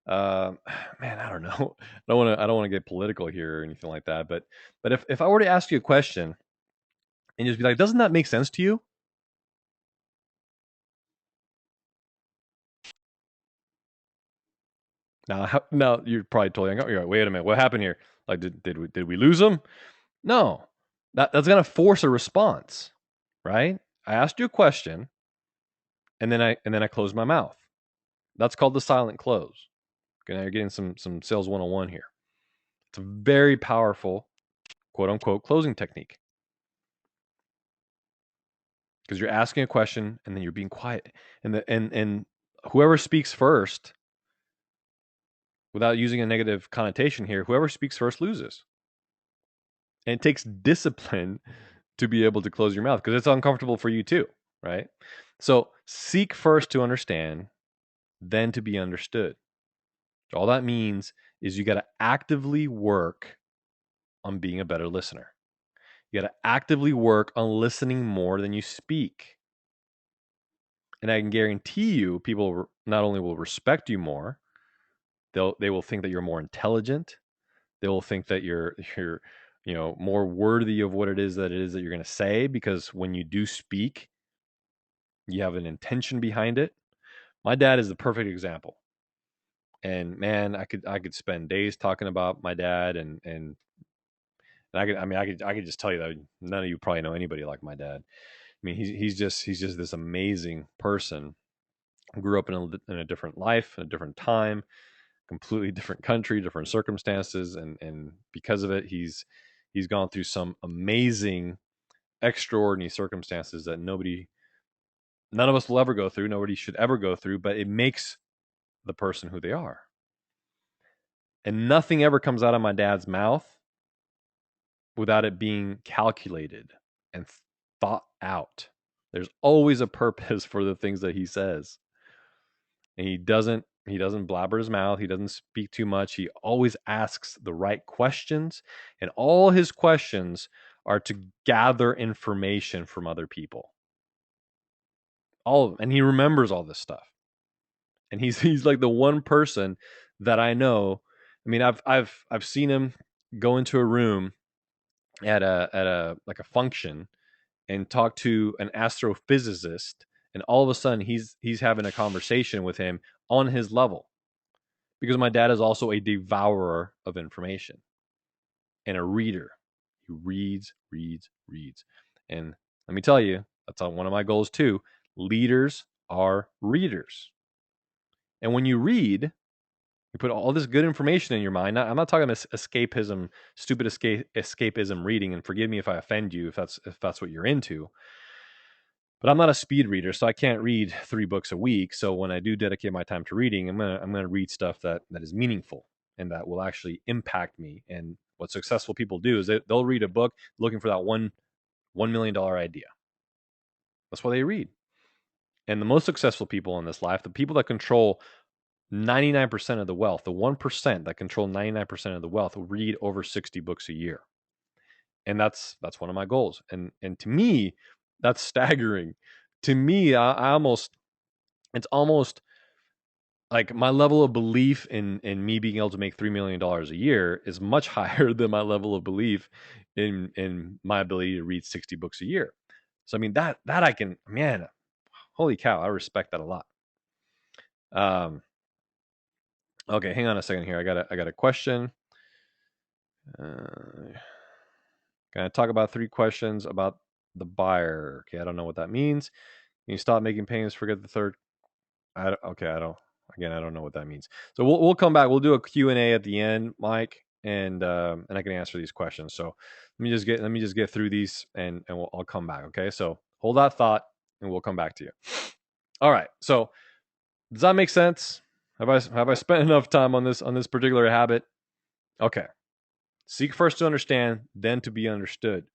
man, I don't know. I don't want to get political here or anything like that. But if I were to ask you a question and just be like, doesn't that make sense to you? Now you're probably totally. You're like, wait a minute, what happened here? Like, did we lose them? No, that's gonna force a response, right? I asked you a question, and then I closed my mouth. That's called the silent close. Okay, now you're getting some sales 101 here. It's a very powerful quote unquote closing technique because you're asking a question and then you're being quiet, and whoever speaks first, without using a negative connotation here, whoever speaks first loses. And it takes discipline to be able to close your mouth because it's uncomfortable for you too, right? So seek first to understand, then to be understood. All that means is you got to actively work on being a better listener. You got to actively work on listening more than you speak. And I can guarantee you, people not only will respect you more, they will think that you're more intelligent. They will think that you're more worthy of what it is that you're going to say because when you do speak, you have an intention behind it. My dad is the perfect example. And man, I could spend days talking about my dad and I could just tell you that none of you probably know anybody like my dad. I mean, he's just this amazing person. Grew up in a different life, in a different time, completely different country, different circumstances, and because of it, he's gone through some amazing, extraordinary circumstances that none of us will ever go through. Nobody should ever go through, but it makes the person who they are. And nothing ever comes out of my dad's mouth without it being calculated and thought out. There's always a purpose for the things that he says. And he doesn't blabber his mouth, he doesn't speak too much. He always asks the right questions, and all his questions are to gather information from other people. And he remembers all this stuff. And he's like the one person that I know. I mean, I've seen him go into a room at a like a function and talk to an astrophysicist And all of a sudden he's having a conversation with him on his level, because my dad is also a devourer of information and a reader. He reads, reads, reads. And let me tell you, that's one of my goals too. Leaders are readers. And when you read, you put all this good information in your mind. I'm not talking about escapism, stupid escapism reading. And forgive me if I offend you, if that's what you're into. But I'm not a speed reader, so I can't read 3 books a week. So when I do dedicate my time to reading, I'm gonna read stuff that is meaningful and that will actually impact me. And what successful people do is they'll read a book looking for that $1 million idea. That's why they read. And the most successful people in this life, the people that control 99% of the wealth, the 1% that control 99% of the wealth, will read over 60 books a year. And that's one of my goals. And to me, that's staggering. To me, it's almost like my level of belief in me being able to make $3 million a year is much higher than my level of belief in my ability to read 60 books a year. So I mean that I can, man, holy cow, I respect that a lot. Okay, hang on a second here. I got a question. Can I talk about 3 questions about the buyer? Okay, I don't know what that means. Can you stop making payments? Forget the third. I don't know what that means. So we'll come back. We'll do a Q&A at the end, Mike, and I can answer these questions. So let me just get through these, and I'll come back. Okay, so hold that thought, and we'll come back to you. All right. So does that make sense? Have I spent enough time on this particular habit? Okay. Seek first to understand, then to be understood.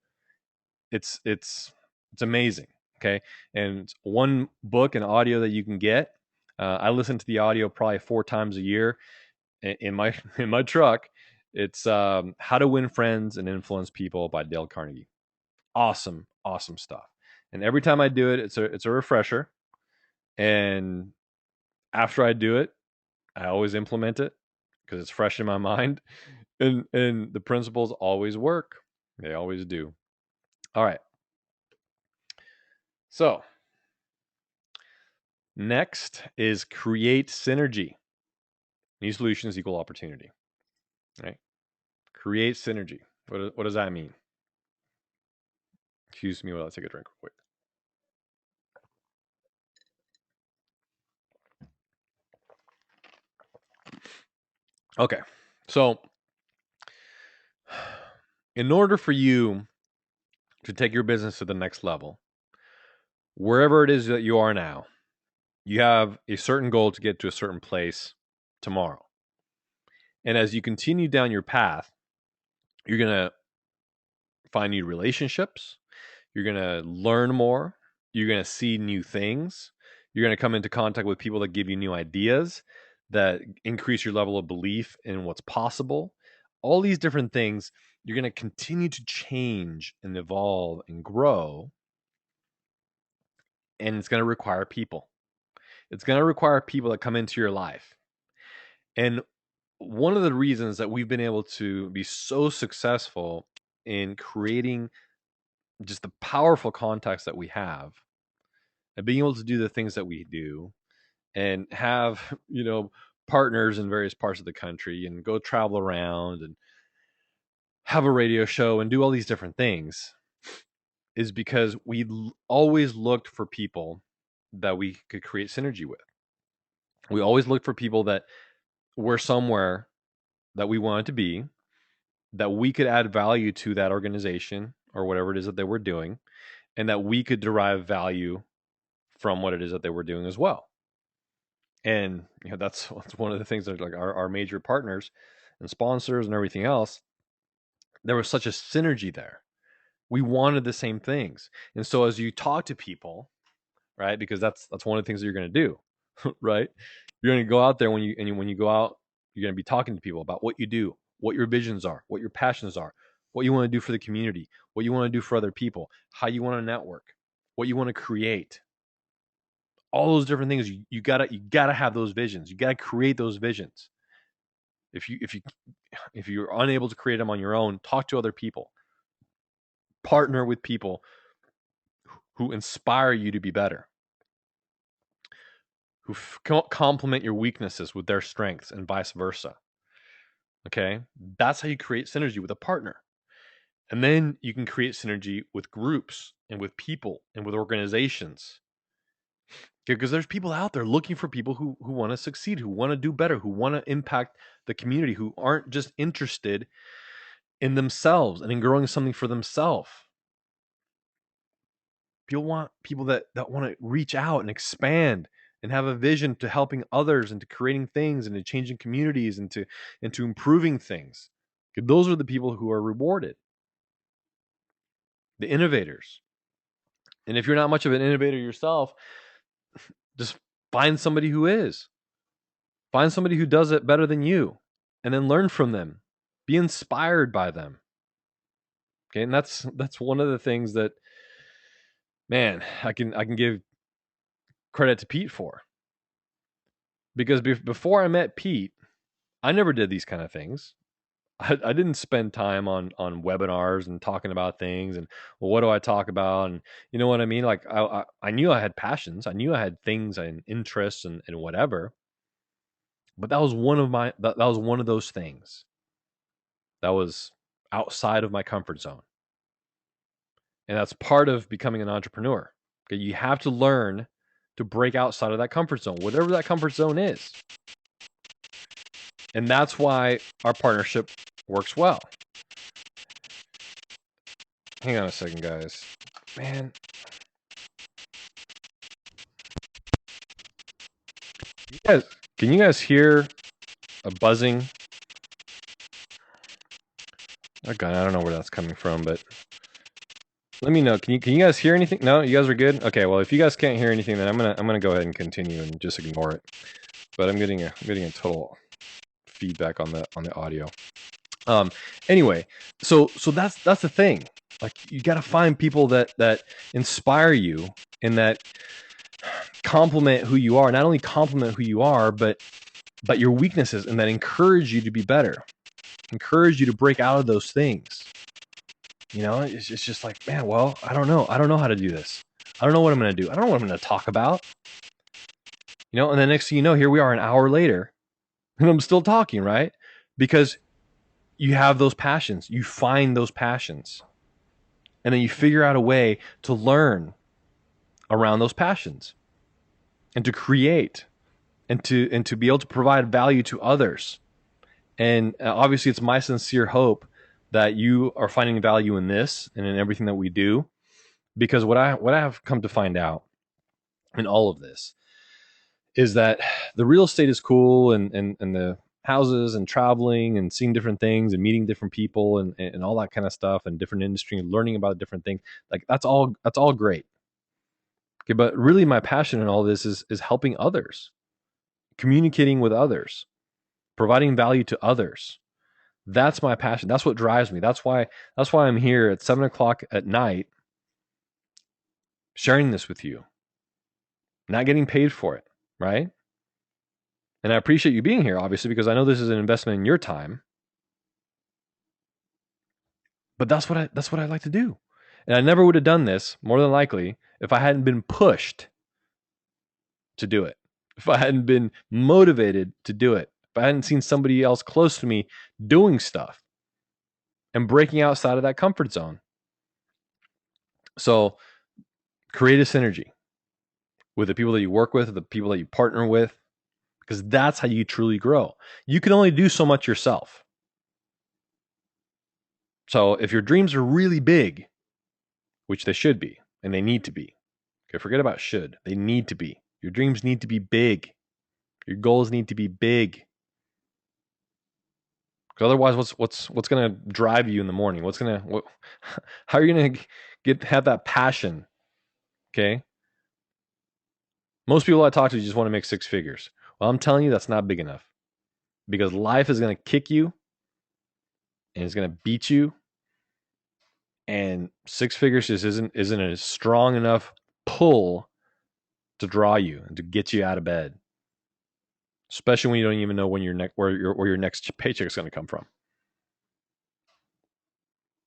It's amazing. Okay, and it's one book and audio that you can get. I listen to the audio probably 4 times a year in my in my truck. It's How to Win Friends and Influence People by Dale Carnegie. Awesome stuff. And every time I do it, it's a refresher. And after I do it, I always implement it because it's fresh in my mind. And the principles always work. They always do. All right. So next is create synergy. New solutions equal opportunity. Right? Create synergy. What does that mean? Excuse me while I take a drink real quick. Okay. So in order for you to take your business to the next level, wherever it is that you are now, you have a certain goal to get to a certain place tomorrow. And as you continue down your path, you're going to find new relationships. You're going to learn more. You're going to see new things. You're going to come into contact with people that give you new ideas, that increase your level of belief in what's possible. All these different things, you're going to continue to change and evolve and grow. And it's going to require people. It's going to require people that come into your life. And one of the reasons that we've been able to be so successful in creating just the powerful contacts that we have and being able to do the things that we do and have, partners in various parts of the country and go travel around and have a radio show and do all these different things is because we always looked for people that we could create synergy with. We always looked for people that were somewhere that we wanted to be, that we could add value to that organization or whatever it is that they were doing, and that we could derive value from what it is that they were doing as well. And that's one of the things that, like, our major partners and sponsors and everything else, there was such a synergy there. We wanted the same things. And so as you talk to people, right, because that's one of the things that you're going to do, right? You're going to go out there when you go out, you're going to be talking to people about what you do, what your visions are, what your passions are, what you want to do for the community, what you want to do for other people, how you want to network, what you want to create. All those different things, you gotta have those visions. You gotta create those visions. If you're unable to create them on your own, talk to other people. Partner with people who inspire you to be better. who complement your weaknesses with their strengths and vice versa. Okay? That's how you create synergy with a partner. And then you can create synergy with groups and with people and with organizations. Because there's people out there looking for people who want to succeed, who want to do better, who want to impact the community, who aren't just interested in themselves and in growing something for themselves. People want people that want to reach out and expand and have a vision to helping others and to creating things and to changing communities and to improving things. Those are the people who are rewarded. The innovators. And if you're not much of an innovator yourself, just find somebody who is. Find somebody who does it better than you and then learn from them. Be inspired by them. Okay, and that's one of the things that, man, I can give credit to Pete for. Because before I met Pete, I never did these kind of things. I didn't spend time on webinars and talking about things and, well, what do I talk about? And you know what I mean? Like I knew I had passions. I knew I had things and interests and whatever. But that was one of that was one of those things that was outside of my comfort zone. And that's part of becoming an entrepreneur. Okay, you have to learn to break outside of that comfort zone, whatever that comfort zone is. And that's why our partnership works well. Hang on a second, guys. Man. Can you guys hear a buzzing? Oh God, I don't know where that's coming from, but let me know. Can you guys hear anything? No, you guys are good. Okay, well, if you guys can't hear anything, then I'm gonna go ahead and continue and just ignore it. But I'm getting a total feedback on the audio. Anyway, so that's the thing. Like, you got to find people that inspire you and that complement who you are. Not only complement who you are, but your weaknesses, and that encourage you to be better, encourage you to break out of those things. You know, it's just like, man, well, I don't know how to do this. I don't know what I'm going to do. I don't know what I'm going to talk about. You know, and then next thing you know, here we are an hour later, and I'm still talking, right? Because you have those passions. You find those passions. And then you figure out a way to learn around those passions and to create and to be able to provide value to others. And obviously, it's my sincere hope that you are finding value in this and in everything that we do. Because what I have come to find out in all of this is that the real estate is cool, and the houses and traveling and seeing different things and meeting different people and all that kind of stuff, and different industry and learning about different things. Like, that's all great. Okay, but really my passion in all this is helping others, communicating with others, providing value to others. That's my passion. That's what drives me. That's why I'm here at 7:00 at night sharing this with you, not getting paid for it, right? And I appreciate you being here, obviously, because I know this is an investment in your time. But that's what I like to do. And I never would have done this, more than likely, if I hadn't been pushed to do it. If I hadn't been motivated to do it. If I hadn't seen somebody else close to me doing stuff and breaking outside of that comfort zone. So create a synergy with the people that you work with, the people that you partner with, because that's how you truly grow. You can only do so much yourself. So if your dreams are really big, which they should be, and they need to be. Okay, forget about should. They need to be. Your dreams need to be big. Your goals need to be big. Because otherwise, what's going to drive you in the morning? How are you going to have that passion? Okay. Most people I talk to just want to make 6 figures. Well, I'm telling you, that's not big enough, because life is going to kick you and it's going to beat you. And 6 figures just isn't a strong enough pull to draw you and to get you out of bed, especially when you don't even know when where your next paycheck is going to come from.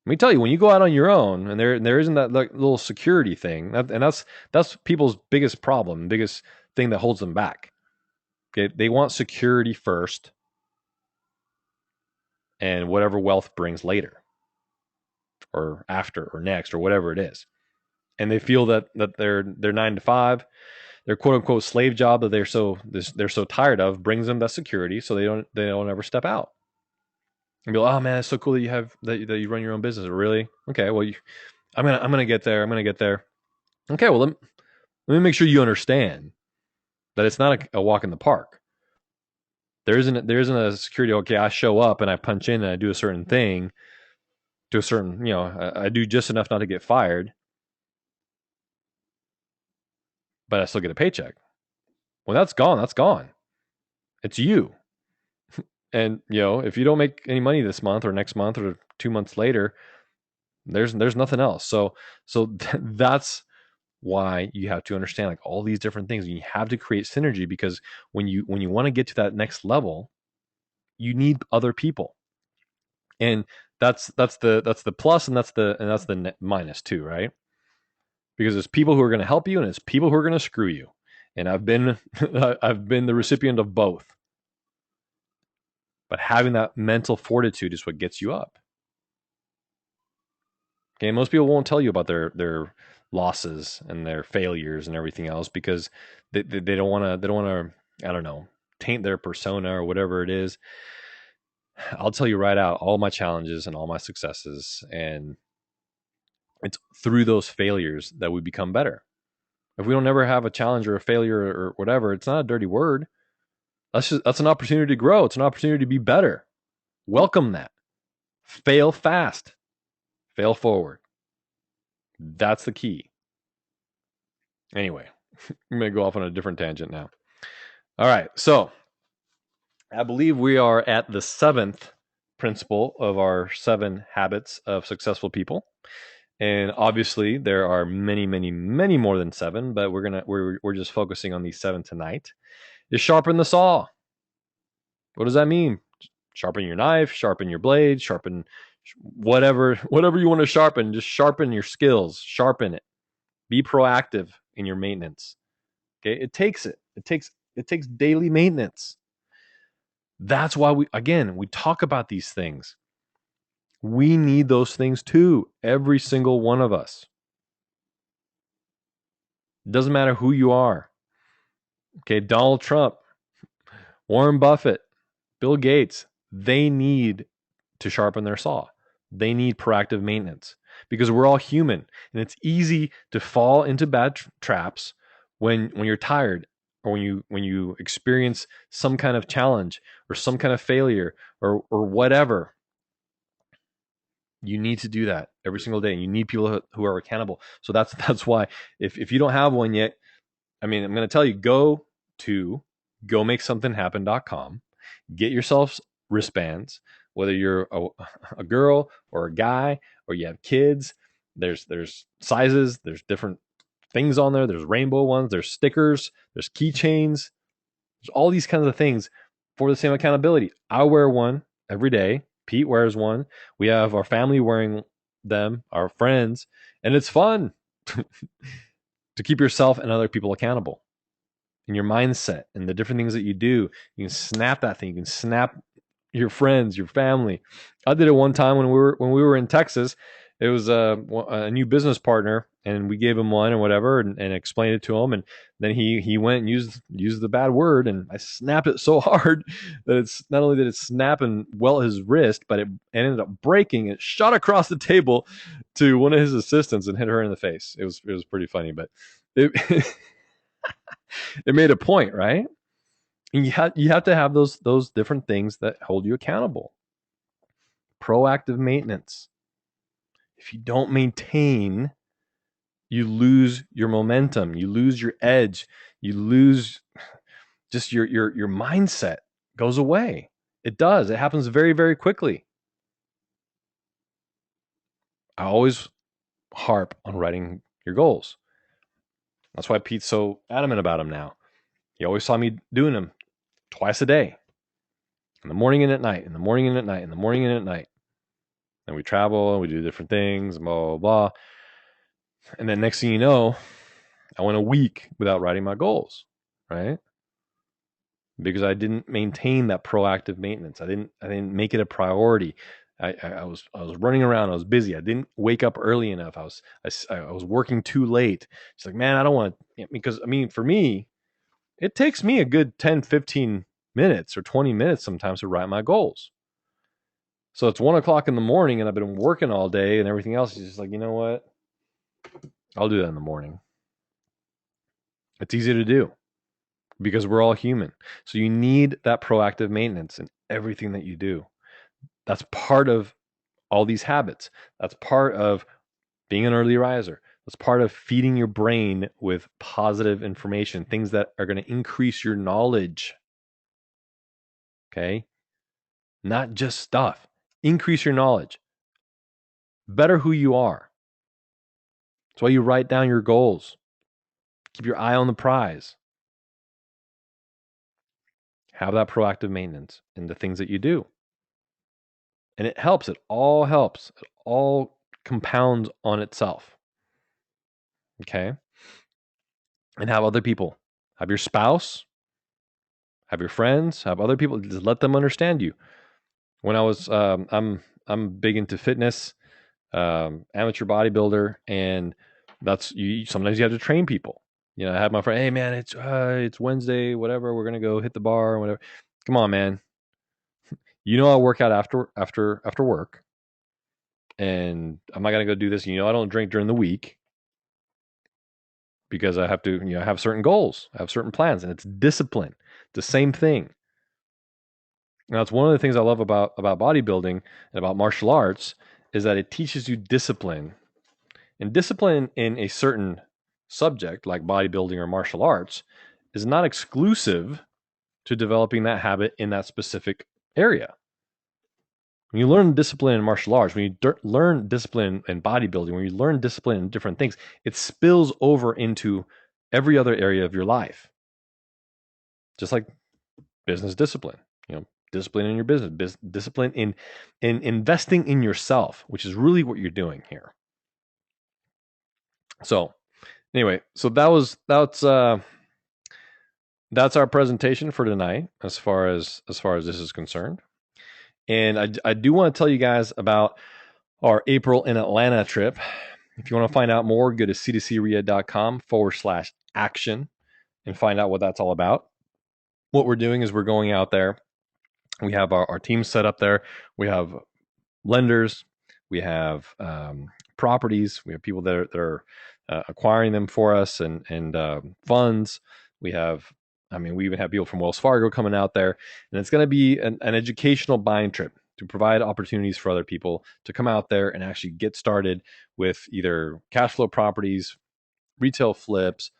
Let me tell you, when you go out on your own and there isn't that little security thing, and that's people's biggest problem, biggest thing that holds them back. Okay, they want security first, and whatever wealth brings later, or after, or next, or whatever it is. And they feel that their 9 to 5, their quote unquote slave job that they're so tired of, brings them that security, so they don't ever step out. And be like, oh man, it's so cool that you run your own business. Really? Okay, well, I'm gonna get there. I'm gonna get there. Okay, well, let me make sure you understand that it's not a walk in the park. There isn't a security. Okay, I show up and I punch in and I do a certain thing to a certain, I do just enough not to get fired, but I still get a paycheck. Well, that's gone. That's gone. It's you. And if you don't make any money this month or next month or 2 months later, there's nothing else. So that's why you have to understand like all these different things. You have to create synergy, because when you want to get to that next level, you need other people. And that's the plus, and that's the minus too, right? Because there's people who are going to help you, and it's people who are going to screw you. And I've been I've been the recipient of both. But having that mental fortitude is what gets you up. Okay, most people won't tell you about their losses and their failures and everything else, because they don't want to I don't know, taint their persona or whatever it is. I'll tell you right out all my challenges and all my successes, and it's through those failures that we become better. If we don't ever have a challenge or a failure or whatever, it's not a dirty word. That's an opportunity to grow. It's an opportunity to be better. Welcome that. Fail fast. Fail forward. That's the key. Anyway, I'm going to go off on a different tangent now. All right. So I believe we are at the 7th principle of our 7 habits of successful people. And obviously there are many, many, many more than 7, but we're just focusing on these 7 tonight. Is sharpen the saw. What does that mean? Sharpen your knife, sharpen your blade, sharpen whatever you want to sharpen. Just sharpen your skills, sharpen it. Be proactive in your maintenance. Okay, it takes daily maintenance. That's why we talk about these things. We need those things too, every single one of us. It doesn't matter who you are. Okay, Donald Trump, Warren Buffett, Bill Gates, they need to sharpen their saw. They need proactive maintenance, because we're all human, and it's easy to fall into bad traps when you're tired, or when you experience some kind of challenge or some kind of failure or whatever. You need to do that every single day. You need people who are accountable. So that's why if you don't have one yet, I'm going to tell you, go to gomakesomethinghappen.com. Get yourself wristbands, whether you're a girl or a guy or you have kids. There's sizes, there's different things on there. There's rainbow ones, there's stickers, there's keychains, there's all these kinds of things for the same accountability. I wear one every day. Pete wears one. We have our family wearing them, our friends, and it's fun to keep yourself and other people accountable. In your mindset and the different things that you do, you can snap that thing. You can snap your friends, your family. I did it one time when we were in Texas. It was a new business partner, and we gave him one or whatever, and explained it to him, and then he went and used the bad word, and I snapped it so hard that it's not only did it snap and welt his wrist, but it ended up breaking. It shot across the table to one of his assistants and hit her in the face. It was pretty funny, but it it made a point, right? And you have to have those different things that hold you accountable. Proactive maintenance. If you don't maintain, you lose your momentum, you lose your edge, you lose just your mindset goes away. It does. It happens very, very quickly. I always harp on writing your goals. That's why Pete's so adamant about them now. He always saw me doing them twice a day. In the morning and at night, in the morning and at night, in the morning and at night. And we travel and we do different things, blah, blah, blah. And then next thing you know, I went a week without writing my goals, right? because I didn't maintain that proactive maintenance. I didn't make it a priority. I was running around. I was busy. I didn't wake up early enough. I was working too late. It's like, man, I don't want to, because I mean, for me, it takes me a good 10, 15 minutes or 20 minutes sometimes to write my goals. So it's 1 o'clock in the morning and I've been working all day and everything else is just like, you know what? I'll do that in the morning. It's easy to do because we're all human. So you need that proactive maintenance in everything that you do. That's part of all these habits. That's part of being an early riser. That's part of feeding your brain with positive information, things that are going to increase your knowledge. Okay? Not just stuff. Increase your knowledge. Better who you are. That's why you write down your goals. Keep your eye on the prize. Have that proactive maintenance in the things that you do. And it helps. It all helps. It all compounds on itself. Okay? And have other people. Have your spouse. Have your friends. Have other people. Just let them understand you. When I was, I'm big into fitness, amateur bodybuilder, and that's you. Sometimes you have to train people. You know, I had my friend, hey man, it's Wednesday, whatever. We're gonna go hit the bar or whatever. Come on, man. You know I work out after work, and I'm not gonna go do this. You know I don't drink during the week because I have to. You know, I have certain goals, I have certain plans, and it's discipline. It's the same thing. Now, it's one of the things I love about bodybuilding and about martial arts is that it teaches you discipline. And discipline in a certain subject like bodybuilding or martial arts is not exclusive to developing that habit in that specific area. When you learn discipline in martial arts, when you learn discipline in bodybuilding, when you learn discipline in different things, it spills over into every other area of your life. Just like business discipline, you know, discipline in your business, discipline in investing in yourself, which is really what you're doing here. So anyway, so that's our presentation for tonight as far as this is concerned. And I do want to tell you guys about our April in Atlanta trip. If you want to find out more, go to c2crea.com/action and find out what that's all about. What we're doing is we're going out there. We have our team set up there. We have lenders. We have properties. We have people that are acquiring them for us and funds. We even have people from Wells Fargo coming out there. And it's going to be an educational buying trip to provide opportunities for other people to come out there and actually get started with either cash flow properties, retail flips,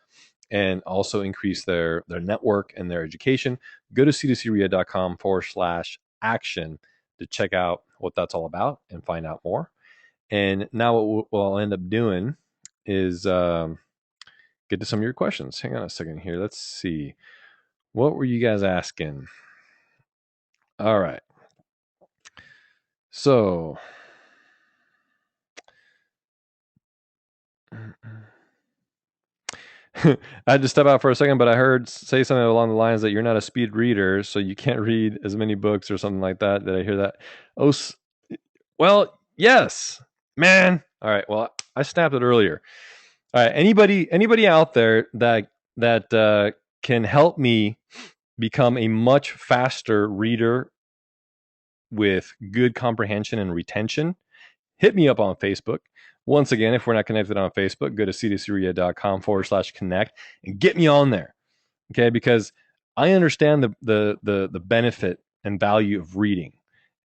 and also increase their network and their education. Go to c2crea.com/action to check out what that's all about and find out more. And now what we'll end up doing is get to some of your questions. Hang on a second here. Let's see. What were you guys asking? All right. So I had to step out for a second, but I heard say something along the lines that you're not a speed reader, so you can't read as many books or something like that. Did I hear that? Oh, well, yes, man. All right. Well, I snapped it earlier. All right. Anybody out there that can help me become a much faster reader with good comprehension and retention, hit me up on Facebook. Once again, if we're not connected on Facebook, go to c2crea.com/connect and get me on there. Okay, because I understand the benefit and value of reading,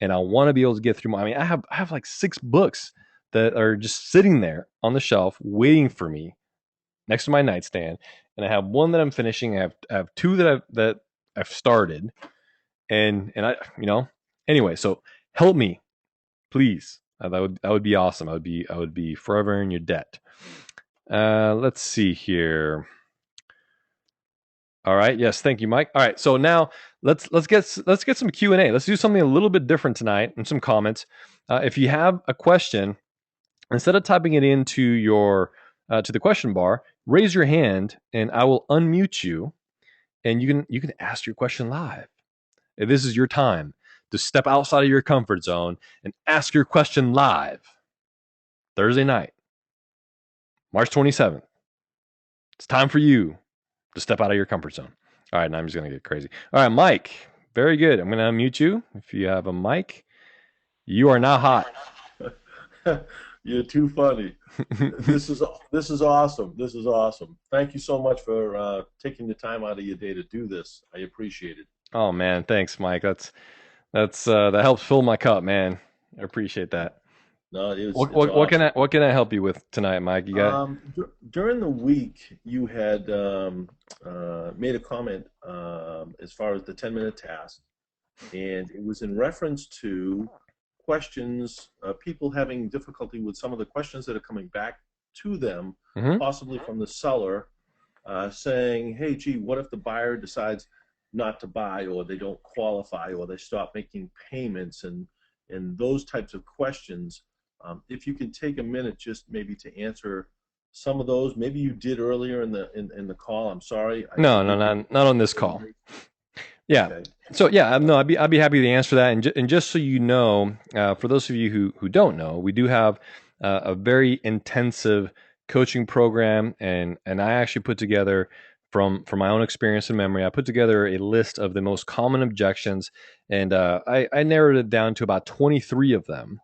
and I want to be able to get through I have like 6 books that are just sitting there on the shelf waiting for me next to my nightstand, and I have one that I'm finishing. I have 2 that I've started, and I anyway. So help me, please. That would be awesome. I would be forever in your debt. Let's see here. All right. Yes. Thank you, Mike. All right. So now let's get some Q&A. Let's do something a little bit different tonight and some comments. If you have a question, instead of typing it into your to the question bar, raise your hand and I will unmute you. and you can ask your question live. If this is your time to step outside of your comfort zone and ask your question live, Thursday night, March 27th. It's time for you to step out of your comfort zone. All right, now I'm just going to get crazy. All right, Mike. Very good. I'm going to unmute you. If you have a mic, you are now hot. You're too funny. This is awesome. This is awesome. Thank you so much for taking the time out of your day to do this. I appreciate it. Oh man, thanks, Mike. That's that helps fill my cup, man. I appreciate that. No, What it's what what can I awesome. what can I help you with tonight, Mike? You got During the week, you had made a comment as far as the 10-minute task, and it was in reference to questions, people having difficulty with some of the questions that are coming back to them, hmm possibly from the seller, saying, "Hey, gee, what if the buyer decides not to buy, or they don't qualify, or they stop making payments?" And those types of questions. If you can take a minute, just maybe to answer some of those. Maybe you did earlier in the call. I'm sorry, I no, no, didn't get not on this call. information. Yeah. Okay. So yeah, no, I'd be happy to answer that. And just so you know, for those of you who don't know, we do have a very intensive coaching program, and I actually put together from my own experience and memory, I put together a list of the most common objections, and I narrowed it down to about 23 of them,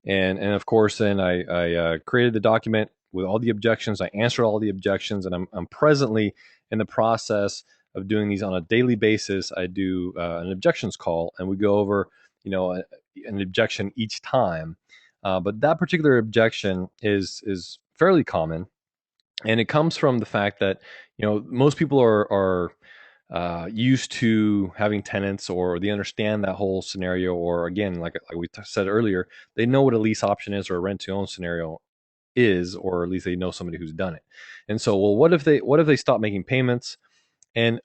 and of course then I created the document with all the objections. I answered all the objections, and I'm presently in the process of doing these on a daily basis. I do an objections call, and we go over, an objection each time. But that particular objection is fairly common, and it comes from the fact that most people are used to having tenants, or they understand that whole scenario, or again, like we said earlier, they know what a lease option is or a rent to own scenario is, or at least they know somebody who's done it. And so, well, what if they stop making payments? And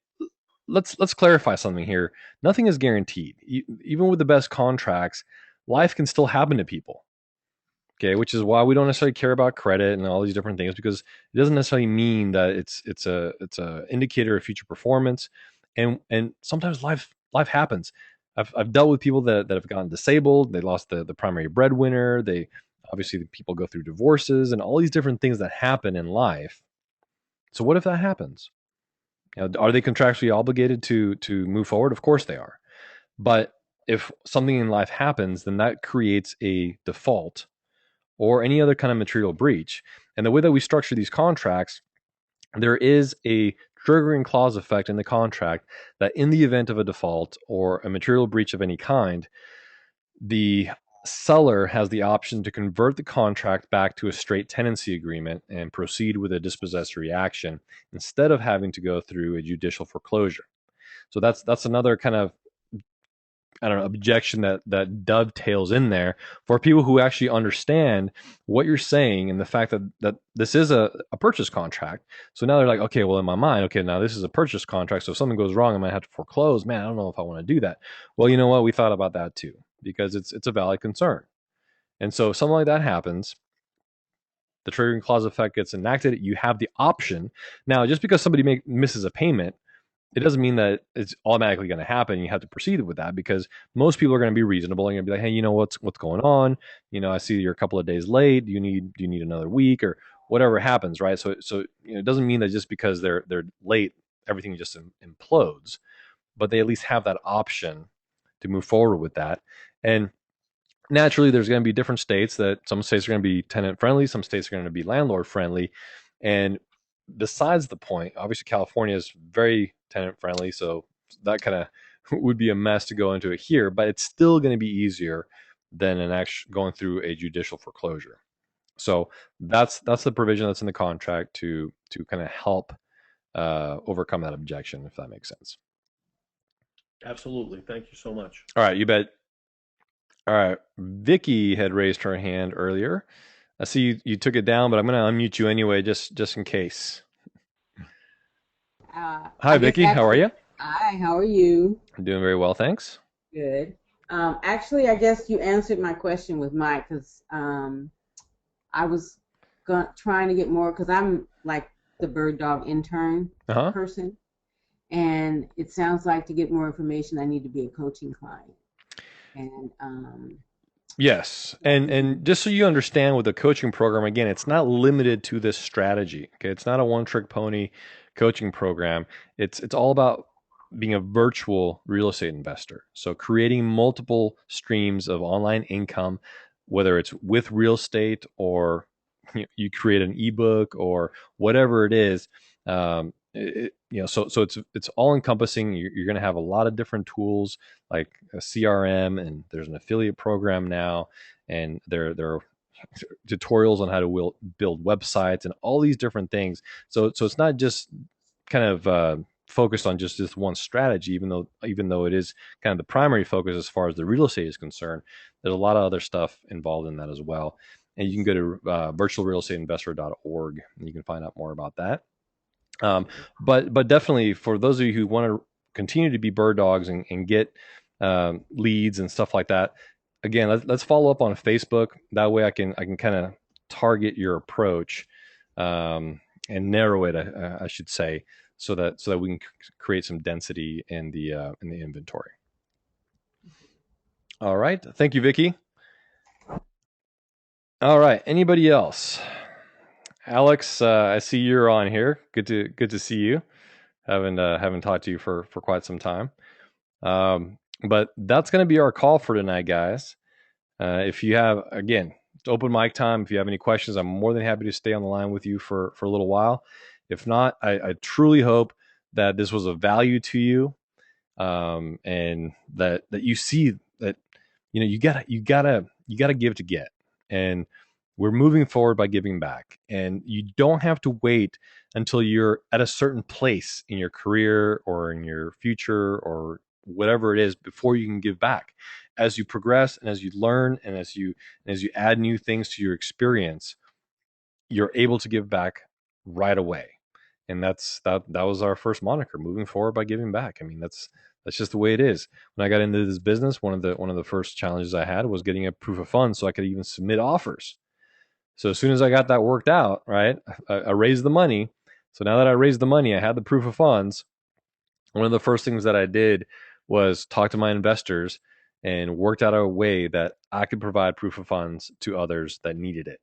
let's clarify something here. Nothing is guaranteed. Even with the best contracts, life can still happen to people. Okay, which is why we don't necessarily care about credit and all these different things, because it doesn't necessarily mean that it's a indicator of future performance. And sometimes life happens. I've dealt with people that have gotten disabled. They lost the primary breadwinner. They obviously, people go through divorces and all these different things that happen in life. So what if that happens? Are they contractually obligated to move forward? Of course they are. But if something in life happens, then that creates a default or any other kind of material breach. And the way that we structure these contracts, there is a triggering clause effect in the contract that in the event of a default or a material breach of any kind, the seller has the option to convert the contract back to a straight tenancy agreement and proceed with a dispossessory action instead of having to go through a judicial foreclosure. So that's another kind of, I don't know, objection that dovetails in there for people who actually understand what you're saying and the fact that this is a purchase contract. So now they're like, okay, well, in my mind, okay, now this is a purchase contract. So if something goes wrong, I might have to foreclose. Man, I don't know if I want to do that. Well, you know what? We thought about that too, because it's a valid concern. And so if something like that happens, the triggering clause effect gets enacted. You have the option. Now, just because somebody misses a payment, it doesn't mean that it's automatically going to happen. You have to proceed with that, because most people are going to be reasonable and going to be like, hey, what's going on? I see you're a couple of days late. Do you need another week, or whatever happens, right? So it doesn't mean that just because they're late, everything just implodes, but they at least have that option to move forward with that. And naturally, there's going to be different states. That some states are going to be tenant friendly, some states are going to be landlord friendly. And besides the point, obviously California is very tenant friendly, so that kind of would be a mess to go into it here, but it's still going to be easier than an actual going through a judicial foreclosure. So that's the provision that's in the contract to kind of help overcome that objection, if that makes sense. Absolutely. Thank you so much. All right, you bet. All right, Vicky had raised her hand earlier. I see you took it down, but I'm going to unmute you anyway, just in case. I Hi, guess Vicky. How are actually, you? hi, how are you? I'm doing very well, thanks. Good. Actually, I guess you answered my question with Mike because I was trying to get more because I'm like the bird dog intern Uh huh. person, And it sounds like to get more information, I need to be a coaching client. And Yes. And just so you understand with the coaching program, again, it's not limited to this strategy. Okay. It's not a one-trick pony coaching program. It's all about being a virtual real estate investor. So creating multiple streams of online income, whether it's with real estate or you create an ebook or whatever it is. So it's all encompassing. You're going to have a lot of different tools like a CRM, and there's an affiliate program now, and there are tutorials on how to build websites and all these different things. So it's not just kind of focused on just this one strategy, even though it is kind of the primary focus as far as the real estate is concerned. There's a lot of other stuff involved in that as well. And you can go to virtualrealestateinvestor.org and you can find out more about that. But definitely for those of you who want to continue to be bird dogs and get leads and stuff like that, again, let's follow up on Facebook. That way I can kind of target your approach and narrow it, I should say, so that we can create some density in the inventory. All right. Thank you, Vicky. All right. Anybody else? Alex, I see you're on here. Good to see you. Haven't talked to you for quite some time. But that's going to be our call for tonight, guys. If you have, again, it's open mic time. If you have any questions, I'm more than happy to stay on the line with you for a little while. If not, I truly hope that this was of value to you, and that you see that you gotta give to get, and we're moving forward by giving back. And you don't have to wait until you're at a certain place in your career or in your future or whatever it is before you can give back. As you progress and as you learn and as you add new things to your experience, you're able to give back right away. And that was our first moniker, moving forward by giving back. I mean, that's just the way it is. When I got into this business, one of the first challenges I had was getting a proof of funds so I could even submit offers. So as soon as I got that worked out, right, I raised the money. So now that I raised the money, I had the proof of funds. One of the first things that I did was talk to my investors and worked out a way that I could provide proof of funds to others that needed it.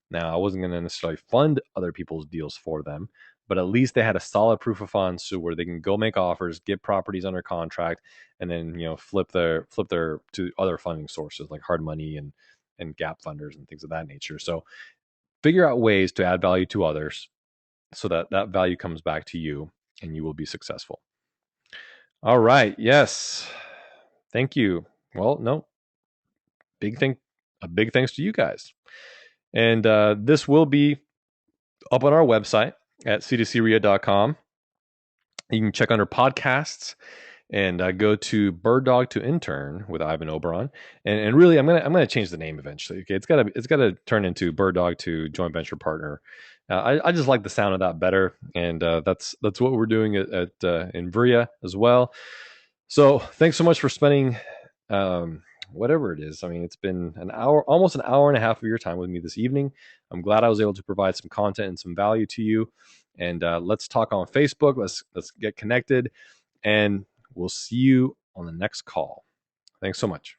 Now, I wasn't going to necessarily fund other people's deals for them, but at least they had a solid proof of funds so where they can go make offers, get properties under contract, and then flip their to other funding sources like hard money and gap funders and things of that nature. So figure out ways to add value to others so that value comes back to you and you will be successful. All right. Yes. Thank you. Well, no. A big thanks to you guys. And this will be up on our website at c2crea.com. You can check under podcasts and go to Bird Dog to Intern with Ivan Oberon. And really, I'm gonna change the name eventually. Okay, it's gotta turn into Bird Dog to Joint Venture Partner. I just like the sound of that better, and that's what we're doing at in Vria as well. So thanks so much for spending whatever it is. I mean, it's been almost an hour and a half of your time with me this evening. I'm glad I was able to provide some content and some value to you. And let's talk on Facebook. Let's get connected, and we'll see you on the next call. Thanks so much.